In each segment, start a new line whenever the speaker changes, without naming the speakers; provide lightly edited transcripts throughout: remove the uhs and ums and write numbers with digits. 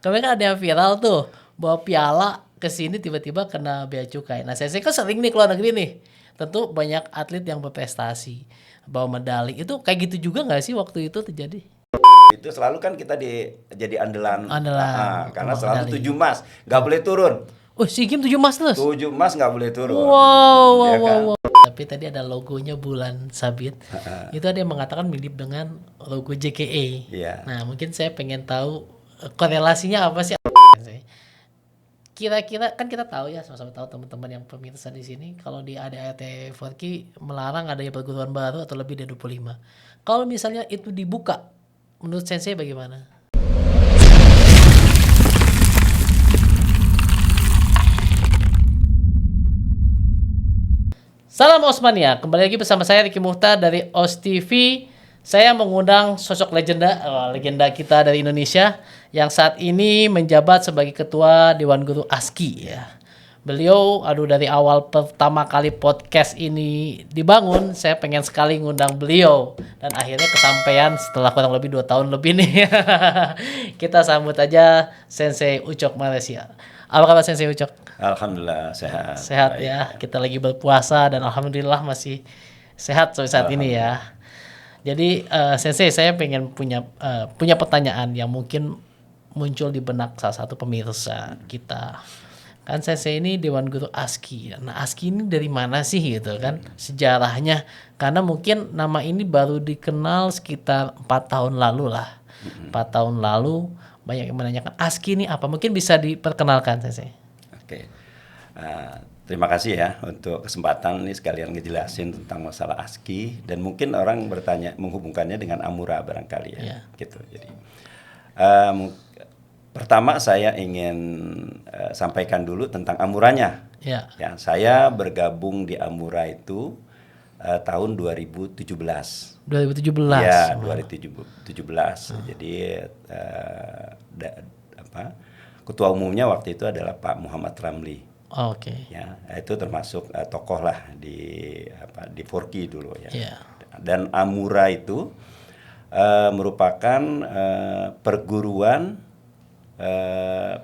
Kemarin kan ada yang viral tuh, bawa piala ke sini tiba-tiba kena bea cukai. Nah, saya kan sering nih keluar negeri nih. Tentu banyak atlet yang berprestasi, bawa medali. Itu kayak gitu juga nggak sih waktu itu terjadi?
Itu selalu kan kita jadi andalan,
Andalan
karena
bawa
selalu
medali.
7 emas, nggak boleh turun.
Oh, SEA Games 7 emas terus?
7 emas nggak boleh turun.
Wow.
Ya kan?
Tapi tadi ada logonya bulan sabit. Itu ada yang mengatakan mirip dengan logo JKA.
Iya.
Nah, mungkin saya pengen tahu korelasinya apa sih? Kira-kira kan kita tahu ya, sama-sama tahu teman-teman yang pemirsa di sini kalau di ADART Forky melarang adanya perguruan baru atau lebih dari 25. Kalau misalnya itu dibuka, menurut Sensei bagaimana? Salam Osmania, kembali lagi bersama saya Ricky Muhtar dari OS TV. Saya mengundang sosok legenda kita dari Indonesia yang saat ini menjabat sebagai Ketua Dewan Guru ASKI ya. Beliau, dari awal pertama kali podcast ini dibangun, saya pengen sekali ngundang beliau. Dan akhirnya kesampaian setelah kurang lebih 2 tahun lebih nih. Kita sambut aja Sensei Ucok Malaysia. Apa kabar Sensei Ucok?
Alhamdulillah sehat.
Sehat
Baik.
ya. Kita lagi berpuasa dan alhamdulillah masih sehat sampai saat ini ya. Jadi Sensei, saya pengen punya pertanyaan yang mungkin muncul di benak salah satu pemirsa kita. Kan Sensei ini Dewan Guru ASKI. Nah, ASKI ini dari mana sih gitu kan sejarahnya? Karena mungkin nama ini baru dikenal sekitar 4 tahun lalu lah. 4 tahun lalu banyak yang menanyakan ASKI ini apa? Mungkin bisa diperkenalkan Sensei.
Oke. Terima kasih ya untuk kesempatan ini sekalian ngejelasin tentang masalah ASKI, dan mungkin orang bertanya menghubungkannya dengan Amura barangkali ya.
Iya.
Gitu. Jadi pertama saya ingin sampaikan dulu tentang Amuranya.
Ya.
Ya, saya bergabung di Amura itu tahun 2017.
2017.
Ya, 2017. Jadi ketua umumnya waktu itu adalah Pak Muhammad Ramli.
Oke.
Ya, itu termasuk tokoh lah di Forky dulu ya.
Yeah.
Dan Amura itu merupakan perguruan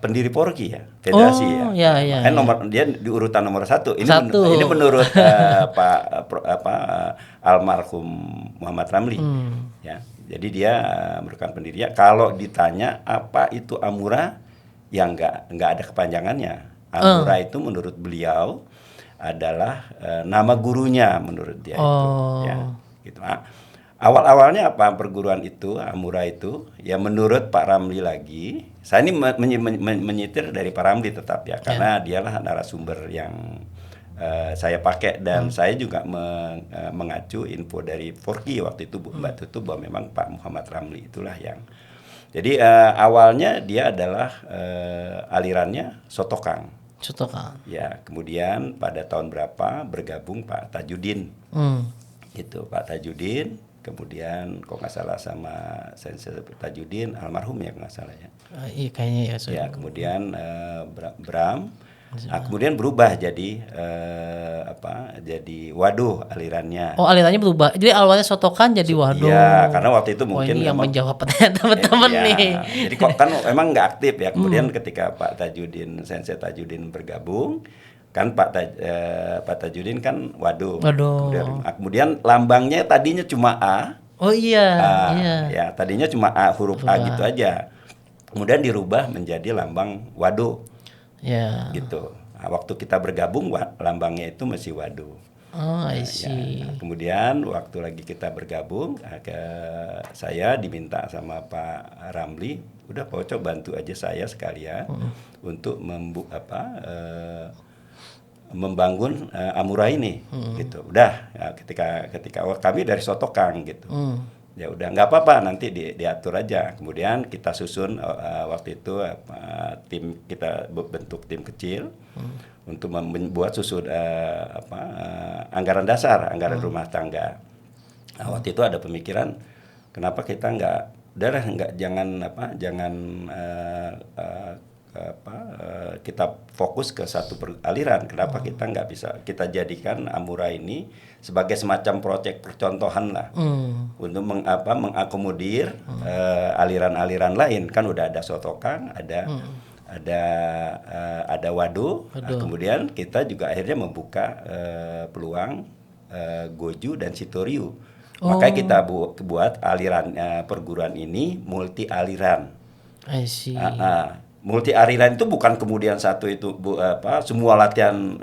pendiri Forky ya, federasi ya. Dia di urutan nomor 1. Ini menurut almarhum Muhammad Ramli. Ya. Jadi dia merupakan pendirinya. Kalau ditanya apa itu Amura, ya nggak ada kepanjangannya. Amura itu menurut beliau adalah nama gurunya menurut dia itu. Ya, gitu. Awal-awalnya apa perguruan itu, Amura itu, ya menurut Pak Ramli lagi. Saya ini menyitir dari Pak Ramli tetap ya, karena dialah narasumber yang saya pakai, dan saya juga mengacu info dari Forky waktu itu Mbak Tutu, bahwa memang Pak Muhammad Ramli itulah yang. Jadi awalnya dia adalah alirannya Sotokang. Ya, kemudian pada tahun berapa bergabung Pak Tajudin. Itu Pak Tajudin, kemudian kok nggak salah sama Sensei Tajudin almarhum ya, nggak salah ya.
Iya kayaknya ya.
Ya, kemudian Bram. Kemudian berubah jadi jadi Waduh alirannya.
Oh, alirannya berubah. Jadi awalnya Sotokan jadi Waduh.
Iya, karena waktu itu mungkin
ini yang menjawab pertanyaan teman-teman nih.
Jadi kok kan emang nggak aktif ya. Kemudian ketika Pak Tajudin, Sensei Tajudin bergabung, kan Pak Tajudin kan Waduh. Kemudian lambangnya tadinya cuma A.
Oh iya.
Ya, tadinya cuma A, huruf A gitu aja. Kemudian dirubah menjadi lambang Waduh.
Ya.
Gitu. Nah, waktu kita bergabung lambangnya itu masih Waduh.
Oh, I see.
Ya. Kemudian waktu lagi kita bergabung, saya diminta sama Pak Ramli, udah Pak Ucok bantu aja saya sekalian untuk membangun Amura ini, gitu. Udah, ya, ketika kami dari Sotokang gitu. Ya udah nggak apa-apa, nanti diatur aja. Kemudian kita susun waktu itu tim, kita bentuk tim kecil untuk membuat susun anggaran dasar, anggaran rumah tangga. Nah, waktu itu ada pemikiran, kenapa kita kita kita fokus ke satu aliran. Kenapa kita nggak bisa kita jadikan Amura ini sebagai semacam proyek percontohan lah untuk mengakomodir aliran-aliran lain. Kan udah ada Sotokang, ada Wado. Nah, kemudian kita juga akhirnya membuka peluang Goju dan Sitoryu. Makanya kita buat aliran perguruan ini multi aliran.
I see.
Multi aliran itu bukan kemudian satu itu semua latihan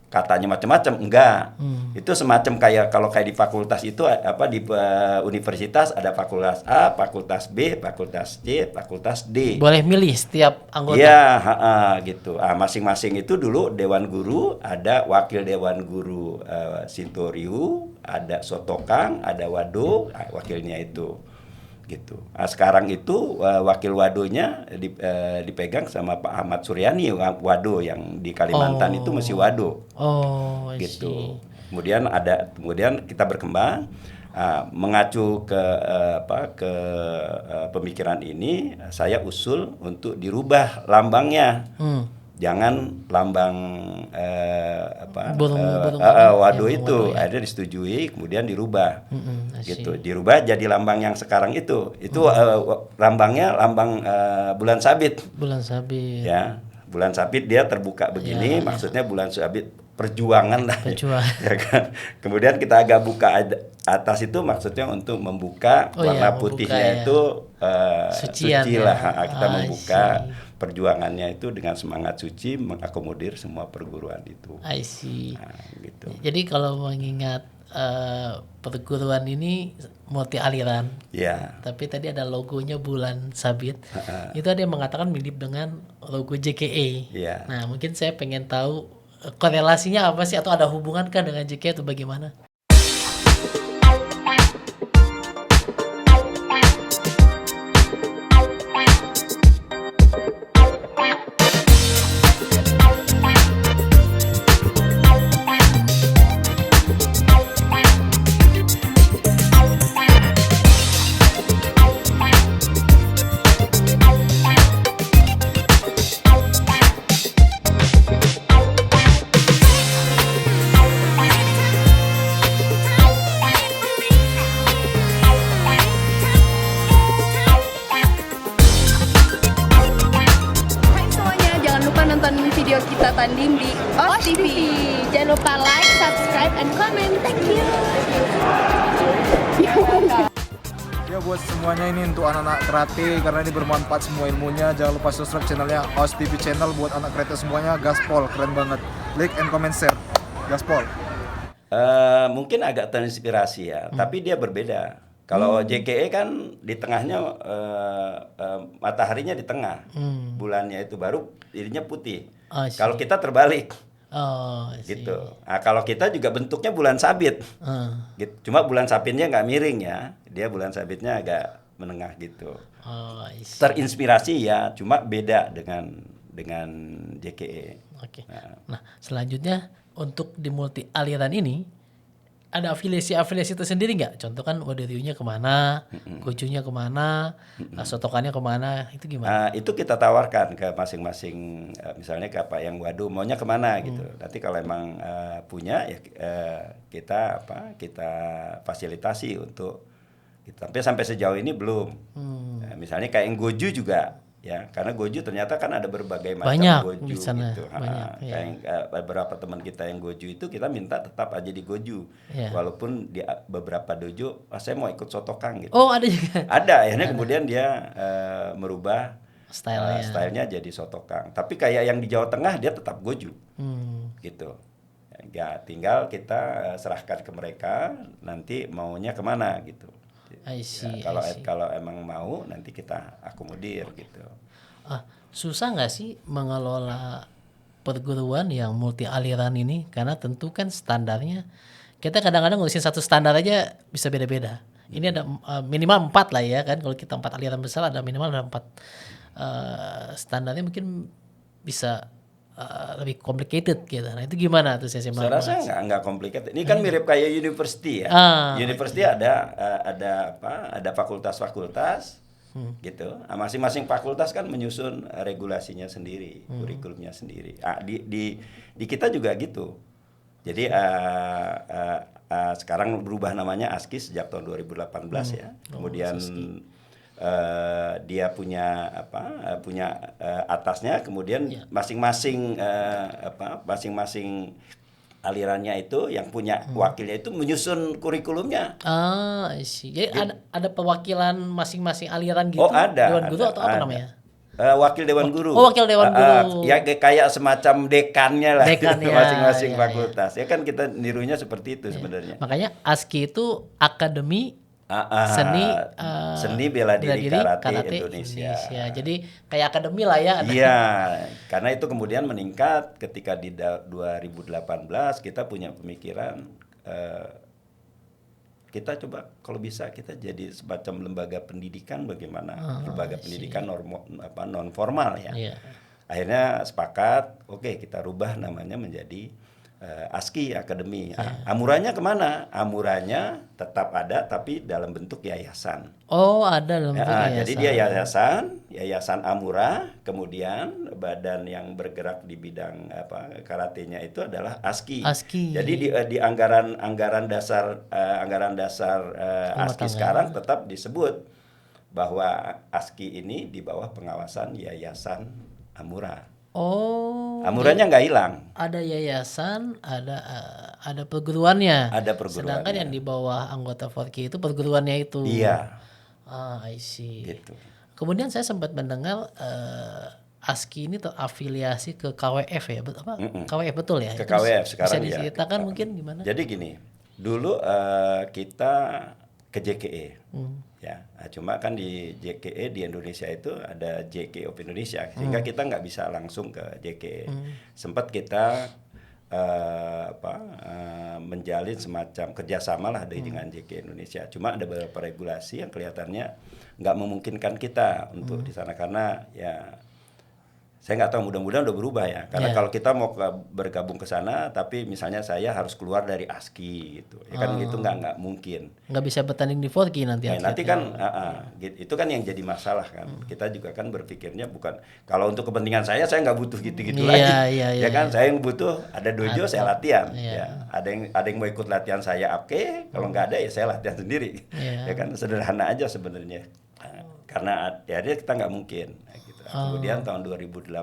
katanya macam-macam, enggak. Itu semacam kayak kalau kayak di fakultas itu di universitas ada fakultas A, fakultas B, fakultas C, fakultas D.
Boleh milih setiap anggota.
Iya, gitu. Masing-masing itu dulu dewan guru, ada wakil dewan guru Sitoryu, ada Sotokang, ada Wado, wakilnya itu. Gitu. Sekarang itu wakil Wadonya dipegang sama Pak Ahmad Suryani, Wado yang di Kalimantan itu masih Wado. Gitu. Kemudian kita berkembang mengacu ke pemikiran ini, saya usul untuk dirubah lambangnya. Jangan lambang Wado itu akhirnya disetujui, kemudian dirubah gitu, dirubah jadi lambang yang sekarang itu lambangnya lambang bulan sabit ya, bulan sabit dia terbuka begini ya, maksudnya bulan sabit perjuangan lah ya kan. Kemudian kita agak buka atas itu maksudnya untuk membuka warna putihnya itu suci lah, kita membuka perjuangannya itu dengan semangat suci mengakomodir semua perguruan itu.
I see.
Gitu.
Jadi kalau mengingat perguruan ini multi aliran.
Ya.
Tapi tadi ada logonya bulan sabit. Itu ada yang mengatakan mirip dengan logo JKE.
Ya.
Nah, mungkin saya pengen tahu korelasinya apa sih, atau ada hubungan kan dengan JKE atau bagaimana?
Video kita tanding di OS TV. Jangan lupa like, subscribe, and comment. Thank you.
Ya, buat semuanya ini untuk anak-anak karate karena ini bermanfaat semua ilmunya. Jangan lupa subscribe channelnya OS TV channel buat anak karate semuanya. Gaspol, keren banget. Like and comment share. Gaspol.
Mungkin agak terinspirasi ya, tapi dia berbeda. Kalau JKE kan di tengahnya mataharinya di tengah, bulannya itu baru ininya putih. Kalau kita terbalik, gitu. Nah, kalau kita juga bentuknya bulan sabit, gitu. Cuma bulan sabitnya nggak miring ya, dia bulan sabitnya agak menengah gitu. Terinspirasi ya, cuma beda dengan JKE.
Oke. Nah, selanjutnya untuk di multi aliran ini ada afiliasi tersendiri nggak? Contoh kan Wadoryunya kemana, Gojunya kemana, Sotokannya kemana, itu gimana?
Itu kita tawarkan ke masing-masing, misalnya ke Pak yang Wado maunya kemana gitu. Nanti kalau emang punya ya kita fasilitasi untuk gitu. Sampai sejauh ini belum. Misalnya kayak yang Goju juga. Ya, karena Goju ternyata kan ada berbagai macam Goju gitu. Kayak beberapa teman kita yang Goju itu kita minta tetap aja di Goju. Walaupun di beberapa dojo, saya mau ikut Sotokang gitu.
Oh, ada juga.
Ada, akhirnya kemudian dia merubah stylenya jadi Sotokang. Tapi kayak yang di Jawa Tengah dia tetap Goju. Gitu. Ya, tinggal kita serahkan ke mereka nanti maunya kemana gitu. Kalau emang mau nanti kita akomodir gitu.
Susah nggak sih mengelola perguruan yang multi aliran ini, karena tentu kan standarnya kita kadang-kadang ngurusin satu standar aja bisa beda-beda. Ini ada minimal 4 lah ya kan, kalau kita 4 aliran besar ada minimal 4 standarnya, mungkin bisa lebih complicated gitu. Nah itu gimana tuh saya
rasa nggak complicated. Ini kan mirip kayak university ya. University ada fakultas-fakultas, gitu. Masing-masing fakultas kan menyusun regulasinya sendiri, kurikulumnya sendiri. Di kita juga gitu. Jadi sekarang berubah namanya ASKI sejak tahun 2018 ya. Kemudian dia punya atasnya, kemudian masing-masing masing-masing alirannya itu yang punya wakilnya itu menyusun kurikulumnya.
I see. Jadi ada perwakilan masing-masing aliran gitu.
Oh, ada.
Dewan guru atau apa
ada.
namanya?
Wakil Dewan Guru.
Oh, wakil Dewan Guru.
Ya kayak semacam dekannya lah.
Dekannya,
masing-masing
ya,
fakultas. Ya kan kita nirunya seperti itu sebenarnya.
Makanya ASKI itu Akademi
Seni Bela Diri Karate Indonesia.
Jadi kayak akademi lah ya.
Iya, karena itu kemudian meningkat ketika di 2018 kita punya pemikiran kita coba kalau bisa kita jadi semacam lembaga pendidikan, bagaimana lembaga pendidikan non formal ya.
Iya.
Akhirnya sepakat, oke, kita rubah namanya menjadi ASKI Akademi. Amuranya kemana? Amuranya tetap ada tapi dalam bentuk yayasan.
Oh, ada dalam bentuk yayasan.
Jadi dia yayasan Amura, kemudian badan yang bergerak di bidang karatenya itu adalah ASKI. Jadi di anggaran dasar ASKI sekarang tetap disebut bahwa ASKI ini di bawah pengawasan Yayasan Amura.
Oh.
Amuranya nggak hilang.
Ada yayasan, ada perguruannya.
Ada perguruannya.
Sedangkan yang di bawah anggota Forky itu perguruannya itu.
Iya.
I see.
Gitu.
Kemudian saya sempat mendengar ASKI ini terafiliasi ke KWF ya, KWF betul ya?
Ke KWF sekarang
bisa diceritakan mungkin gimana?
Jadi gini, dulu kita ke JKE. Ya, cuma kan di JKE di Indonesia itu ada JKE of Indonesia, sehingga kita nggak bisa langsung ke JKE. Sempat kita menjalin semacam kerjasama lah dengan JKE Indonesia. Cuma ada beberapa regulasi yang kelihatannya nggak memungkinkan kita untuk di sana karena ya saya nggak tahu, mudah-mudahan udah berubah ya. Karena kalau kita mau bergabung ke sana, tapi misalnya saya harus keluar dari ASKI gitu, ya kan itu nggak mungkin.
Nggak bisa bertanding di Forky nanti.
Nanti kan itu kan yang jadi masalah kan. Kita juga kan berpikirnya bukan kalau untuk kepentingan saya nggak butuh gitu-gitu lagi. Ya kan, saya yang butuh ada dojo saya latihan. Ya. Ada yang mau ikut latihan saya, oke. Kalau nggak ada ya saya latihan sendiri. Ya kan sederhana aja sebenarnya. Karena ya kita nggak mungkin. Kemudian tahun 2019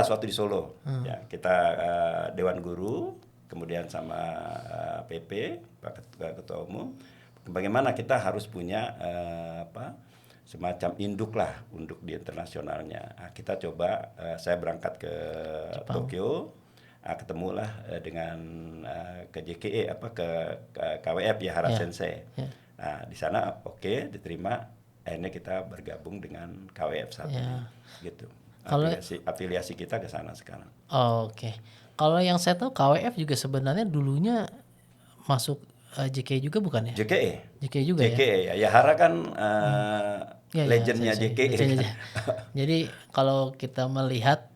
waktu di Solo ya kita Dewan Guru kemudian sama PP Pak Ketua Umum bagaimana kita harus punya semacam induk di internasionalnya. Kita coba saya berangkat ke Tokyo, ketemulah dengan ke JKE ke KWF ya Hara Sensei. Nah, di sana diterima, akhirnya kita bergabung dengan KWF saat ini. Gitu. Afiliasi kita ke sana sekarang.
Oke. Kalau yang saya tahu KWF juga sebenarnya dulunya masuk JKE juga bukan ya? JKE juga
ya. Ya Hara kan legendnya JKE.
Jadi kalau kita melihat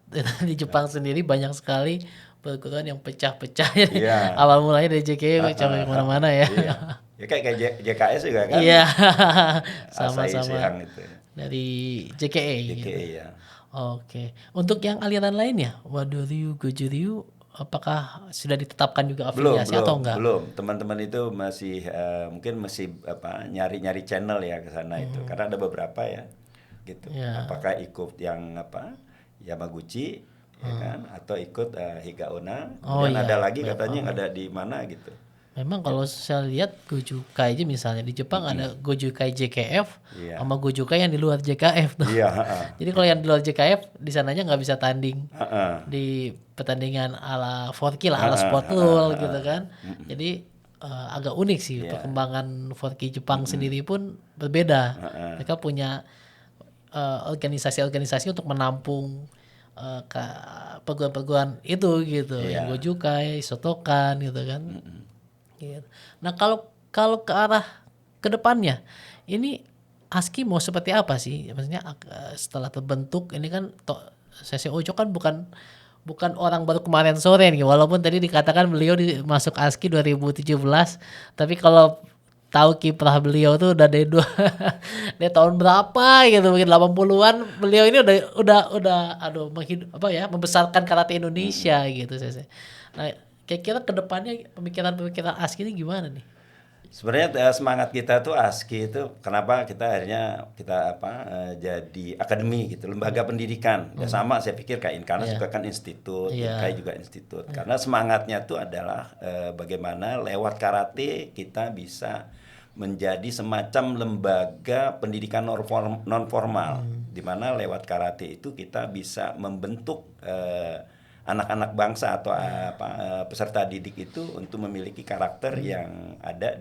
di Jepang sendiri banyak sekali perguruan yang pecah-pecah. Awal mulanya dari JKE sampai kemana-mana ya.
Ya kayak JKS juga kan?
Iya, sama-sama dari JKE.
Ya.
Oke. Untuk yang aliran lainnya, Wadoryu, Goju-ryu, apakah sudah ditetapkan juga afiliasi atau enggak?
Belum. Teman-teman itu masih mungkin nyari-nyari channel ya ke sana itu, karena ada beberapa ya, gitu. Apakah ikut yang Yamaguchi, ya kan? Atau ikut Higaonna? Dan ada lagi katanya yang ada di mana gitu.
Memang kalau saya lihat Gojukai aja misalnya di Jepang ada Gojukai JKF sama Gojukai yang di luar JKF tuh. Jadi kalau yang di luar JKF di sananya nggak bisa tanding di pertandingan ala Forky ala sport rule gitu kan. Jadi agak unik sih perkembangan Forky Jepang sendiri pun berbeda. Mereka punya organisasi-organisasi untuk menampung perguruan-perguruan itu gitu, yang Gojukai, Shotokan gitu kan. Nah kalau ke arah ke depannya ini ASKI mau seperti apa sih? Maksudnya setelah terbentuk ini kan Sensei Ojo kan bukan orang baru kemarin sore nih, walaupun tadi dikatakan beliau masuk ASKI 2017, tapi kalau tahu kiprah beliau tuh udah dari dari tahun berapa gitu, mungkin 80-an beliau ini udah aduh membesarkan karate Indonesia gitu saya. Nah, kira-kira kedepannya pemikiran ASKI ini gimana nih?
Sebenarnya semangat kita tuh ASKI itu kenapa kita akhirnya jadi akademi gitu, lembaga pendidikan. Ya sama saya pikir kayak Inkarnas juga kan institut, Inkai juga institut. Karena semangatnya tuh adalah bagaimana lewat karate kita bisa menjadi semacam lembaga pendidikan non formal, di mana lewat karate itu kita bisa membentuk anak-anak bangsa atau peserta didik itu untuk memiliki karakter yang ada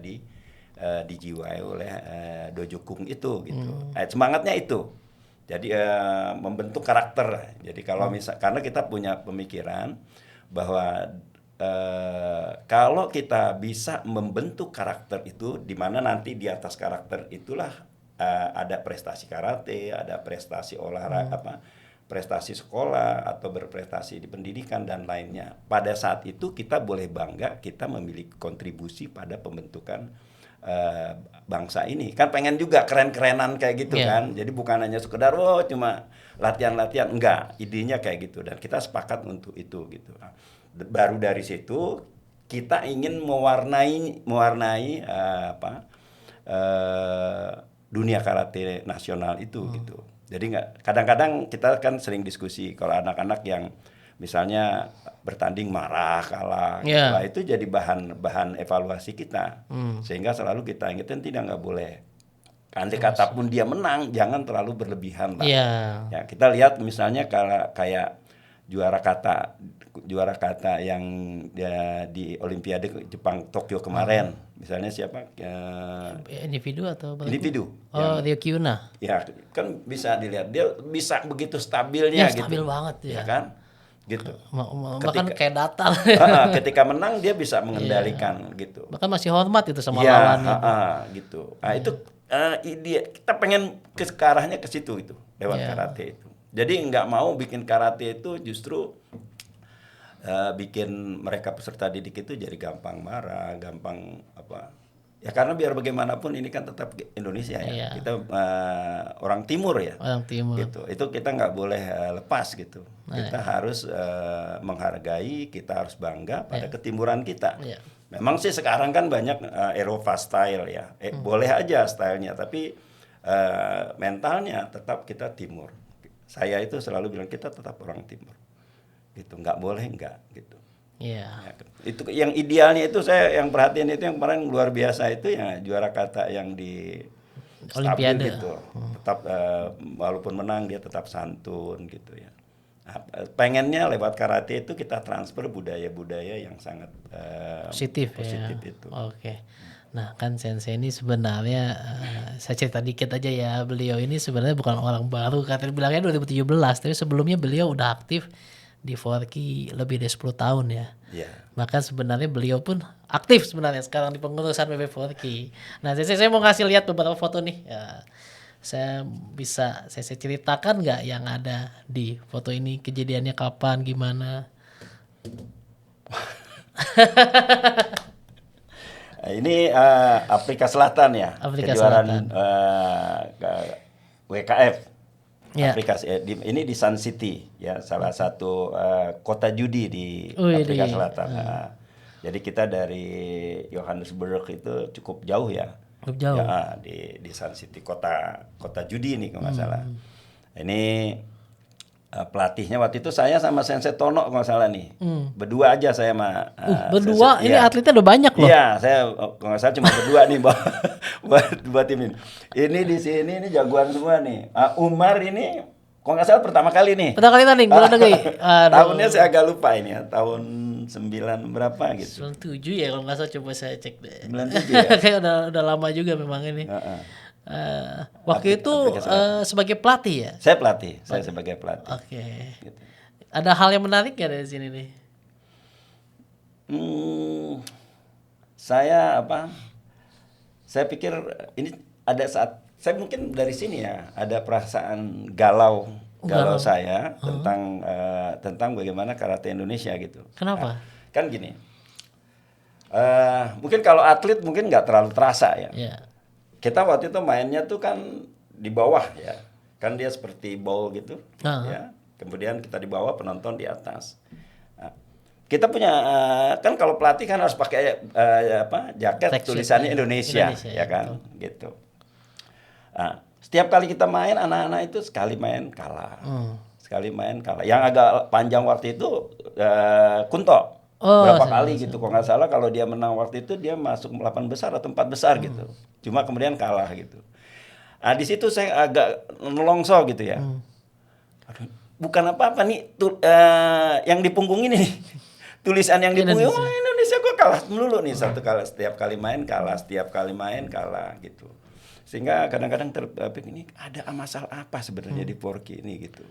dijiwai oleh Dojo Kung itu gitu. Semangatnya itu. Jadi membentuk karakter. Jadi kalau karena kita punya pemikiran bahwa kalau kita bisa membentuk karakter itu, di mana nanti di atas karakter itulah ada prestasi karate, ada prestasi olahraga, prestasi sekolah atau berprestasi di pendidikan dan lainnya. Pada saat itu kita boleh bangga kita memiliki kontribusi pada pembentukan bangsa ini. Kan pengen juga keren-kerenan kayak gitu kan. Jadi bukan hanya sekedar cuma latihan-latihan, enggak. Idenya kayak gitu dan kita sepakat untuk itu gitu. Baru dari situ kita ingin mewarnai dunia karate nasional itu gitu. Jadi kadang-kadang kita kan sering diskusi kalau anak-anak yang misalnya bertanding marah kalah, nah itu jadi bahan evaluasi kita. Sehingga selalu kita ingetin nggak boleh. Andai kata pun dia menang, jangan terlalu berlebihan lah. Ya kita lihat misalnya kayak juara kata yang di Olimpiade Jepang Tokyo kemarin, misalnya siapa?
Individu atau
individu?
Ryo Kyuna.
Ya kan bisa dilihat dia bisa begitu stabilnya gitu.
Stabil banget ya
kan? Gitu.
Bahkan kayak datar.
Ketika menang dia bisa mengendalikan gitu.
Bahkan masih hormat itu sama lawannya.
Gitu. Nah itu kita pengen ke arahnya ke situ itu lewat karate itu. Jadi nggak mau bikin karate itu justru bikin mereka peserta didik itu jadi gampang marah, gampang ya karena biar bagaimanapun ini kan tetap Indonesia ya. Kita orang timur ya.
Orang timur.
Gitu. Itu kita nggak boleh lepas gitu. Kita harus menghargai, kita harus bangga pada ketimuran kita. Memang sih sekarang kan banyak Eropa style ya. Boleh aja stylenya, tapi mentalnya tetap kita timur. Saya itu selalu bilang kita tetap orang timur. Gitu, nggak boleh enggak gitu. Ya, itu yang idealnya itu saya yang perhatian itu yang kemarin luar biasa itu ya juara kata yang di
Olimpiade
gitu. Tetap walaupun menang dia tetap santun gitu ya. Pengennya lewat karate itu kita transfer budaya-budaya yang sangat positif itu.
Oke. Nah kan Sensei ini sebenarnya saya cerita dikit aja ya, beliau ini sebenarnya bukan orang baru, katanya bilangnya 2017, tapi sebelumnya beliau udah aktif di Forky lebih dari 10 tahun ya. Maka sebenarnya beliau pun aktif sebenarnya sekarang di pengurusan PB Forky. Nah saya mau ngasih lihat beberapa foto nih. Saya ceritakan nggak yang ada di foto ini, kejadiannya kapan, gimana?
Ini Afrika Selatan ya, kejuaraan WKF Afrika. Ini di Sun City ya, salah satu kota judi di Afrika Selatan. Jadi kita dari Johannesburg itu cukup jauh ya. Ya, di Sun City, kota judi ini kalau nggak salah. Ini pelatihnya waktu itu saya sama Sensei Tono kalau nggak salah nih. Berdua aja saya sama
berdua. Ini atletnya udah banyak loh.
Iya, saya kalau nggak salah cuma berdua nih buat tim ini. Ini di sini ini jagoan semua nih. Umar ini kalau nggak salah pertama kali nih.
Pertama kali tanding bulan negeri.
Tahunnya saya agak lupa ini ya, tahun 9 berapa gitu.
97 ya kalau nggak salah, coba saya cek deh.
97 ya.
Kayak udah lama juga memang ini. Waktu itu sebagai pelatih ya?
Saya pelatih, saya sebagai pelatih.
Oke. Gitu. Ada hal yang menarik ya dari sini nih?
Saya pikir ini ada saat saya mungkin dari sini ya ada perasaan galau saya tentang bagaimana karate Indonesia gitu.
Kenapa?
Kan gini, Mungkin kalau atlet mungkin nggak terlalu terasa ya.
Ya.
Kita waktu itu mainnya tuh kan di bawah ya, kan dia seperti bowl gitu, ya. Kemudian kita di bawah, penonton di atas. Nah, kita punya kan kalau pelatih kan harus pakai jaket tulisannya Indonesia, ya kan, gitu. Nah, setiap kali kita main, anak-anak itu sekali main kalah, sekali main kalah. Yang agak panjang waktu itu Kunto. Berapa kali gitu, kalau nggak salah kalau dia menang waktu itu dia masuk 8 besar atau 4 besar gitu. Cuma kemudian kalah gitu. Nah, di situ saya agak nelongso gitu ya. Aduh, bukan apa-apa nih yang di punggung ini nih. Tulisan yang di punggung, Indonesia kok kalah melulu nih, setiap kali main kalah gitu. Sehingga kadang-kadang terpikir ini ada masalah apa sebenarnya di Porky ini gitu.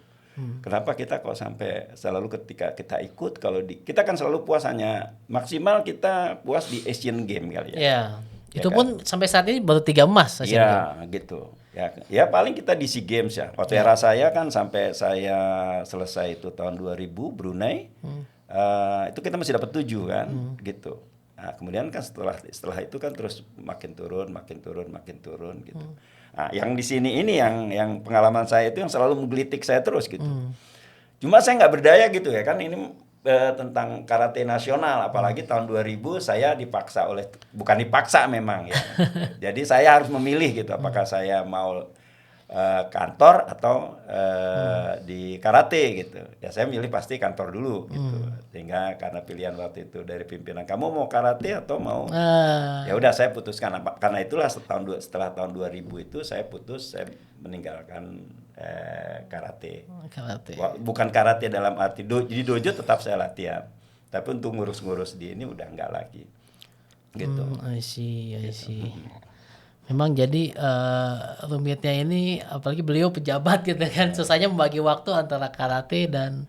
Kenapa kita kok sampai selalu ketika kita ikut, kita kan selalu puas hanya maksimal kita puas di Asian Game kali ya.
Ya. Itu pun sampai saat ini baru 3 emas Asian Game.
Gitu. Ya paling kita di SEA Games ya. Waktu era saya kan sampai saya selesai itu tahun 2000 Brunei. Itu kita masih dapat 7 kan, gitu. Nah, kemudian kan setelah itu kan terus makin turun gitu. Nah, yang di sini ini yang pengalaman saya itu yang selalu menggelitik saya terus gitu. Cuma saya nggak berdaya gitu ya kan, ini tentang karate nasional, apalagi tahun 2000 saya bukan dipaksa memang ya. Jadi saya harus memilih gitu, apakah saya mau kantor atau di karate gitu. Ya saya milih pasti kantor dulu gitu. Sehingga karena pilihan waktu itu dari pimpinan, kamu mau karate atau mau ya udah saya putuskan, karena itulah setelah tahun 2000 itu saya meninggalkan karate. Bukan karate dalam arti di dojo tetap saya latihan. Tapi untuk ngurus-ngurus di ini udah enggak lagi. Gitu.
I see. Memang jadi rumitnya ini, apalagi beliau pejabat gitu kan, susahnya membagi waktu antara karate dan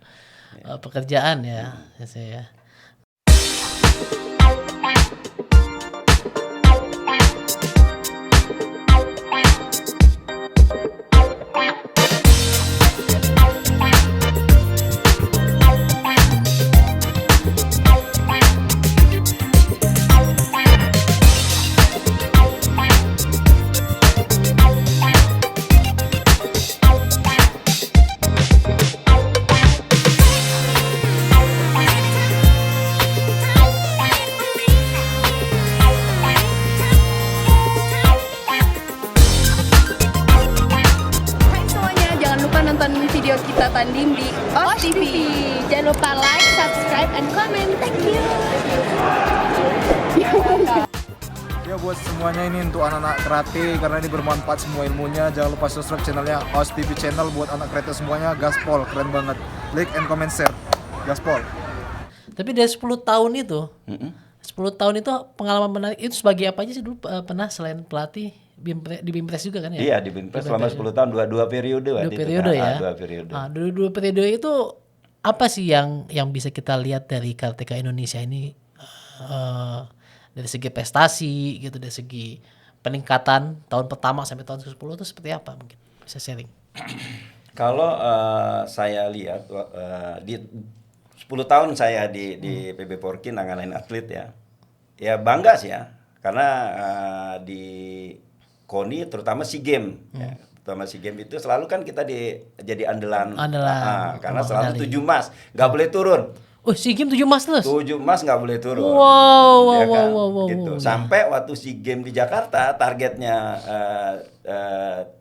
pekerjaan ya, saya.
Video kita tanding di OS TV. Jangan lupa like, subscribe, and comment. Thank you.
Ya buat semuanya ini untuk anak-anak karate, karena ini bermanfaat semua ilmunya. Jangan lupa subscribe channelnya OS TV Channel buat anak karate semuanya. Gaspol, keren banget. Like and comment share. Gaspol.
Tapi dari 10 tahun itu, 10 tahun itu pengalaman menarik itu sebagai apa aja sih dulu pernah selain pelatih? Di Bimpres juga kan ya?
Iya, di Bimpres selama 10 tahun, dua periode.
Dua periode ya?
Dua periode.
Nah, dua periode itu apa sih yang bisa kita lihat dari karateka Indonesia ini, dari segi prestasi gitu, dari segi peningkatan tahun pertama sampai tahun ke-10 itu seperti apa, mungkin bisa sharing?
Kalau saya lihat di 10 tahun saya di PB Porky nanganin atlet ya bangga sih ya, karena di KONI terutama SEA Games ya, terutama SEA Games itu selalu kan kita jadi andalan karena selalu 7 emas, nggak boleh turun.
Oh, SEA Games 7 emas terus?
7 emas nggak boleh turun.
Wow,
ya kan?
wow.
Gitu. Sampai waktu SEA Games di Jakarta targetnya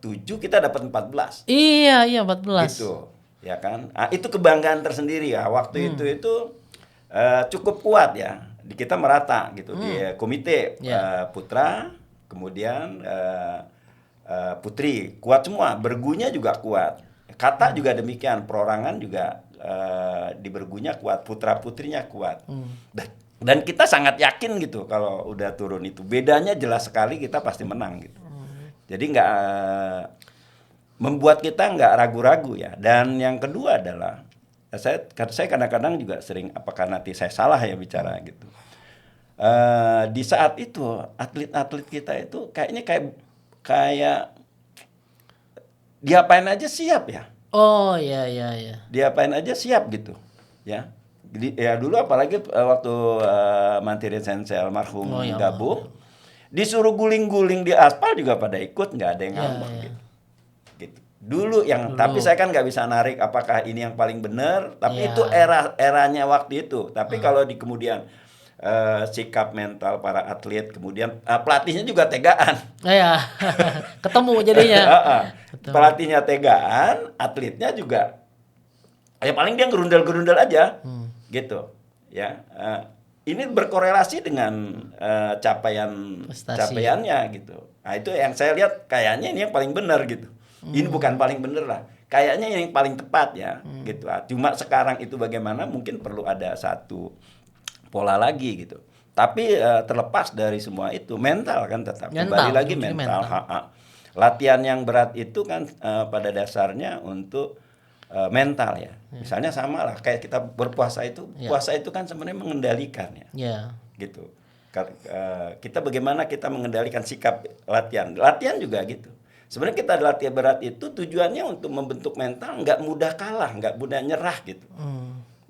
7, kita dapat 14.
Iya 14.
Gitu, ya kan? Nah, itu kebanggaan tersendiri ya. Waktu itu cukup kuat ya. Di kita merata gitu di komite putra, kemudian putri kuat semua, bergunya juga kuat. Kata juga demikian, perorangan juga di bergunya kuat, putra putrinya kuat. Dan kita sangat yakin gitu kalau udah turun itu. Bedanya jelas sekali, kita pasti menang gitu. Jadi membuat kita nggak ragu-ragu ya. Dan yang kedua adalah saya kadang-kadang juga sering, apakah nanti saya salah ya bicara gitu. Di saat itu atlet-atlet kita itu kayaknya kayak diapain aja siap ya.
Oh iya.
Diapain aja siap gitu ya. Ya dulu apalagi waktu Mantirin Sensei almarhum gabung, disuruh guling-guling di aspal juga pada ikut, nggak ada yang ngambek gitu. Dulu tapi saya kan nggak bisa narik apakah ini yang paling benar, tapi itu eranya waktu itu. Tapi kalau di kemudian sikap mental para atlet, kemudian pelatihnya juga tegaan.
Iya. Ketemu jadinya.
Pelatihnya tegaan, atletnya juga ya paling dia gerundel-gerundel aja. Gitu. Ya. Ini berkorelasi dengan capaiannya gitu. Nah, itu yang saya lihat kayaknya ini yang paling benar gitu. Ini bukan paling benar lah. Kayaknya yang paling tepat ya, gitu. Cuma sekarang itu bagaimana mungkin perlu ada satu pola lagi gitu. Tapi terlepas dari semua itu mental kan tetap kembali lagi mental. Latihan yang berat itu kan pada dasarnya untuk mental ya. Misalnya sama lah kayak kita berpuasa itu, puasa itu kan sebenarnya mengendalikan ya. Gitu. Kita bagaimana kita mengendalikan sikap latihan. Latihan juga gitu. Sebenarnya kita latihan berat itu tujuannya untuk membentuk mental, nggak mudah kalah, nggak mudah nyerah gitu.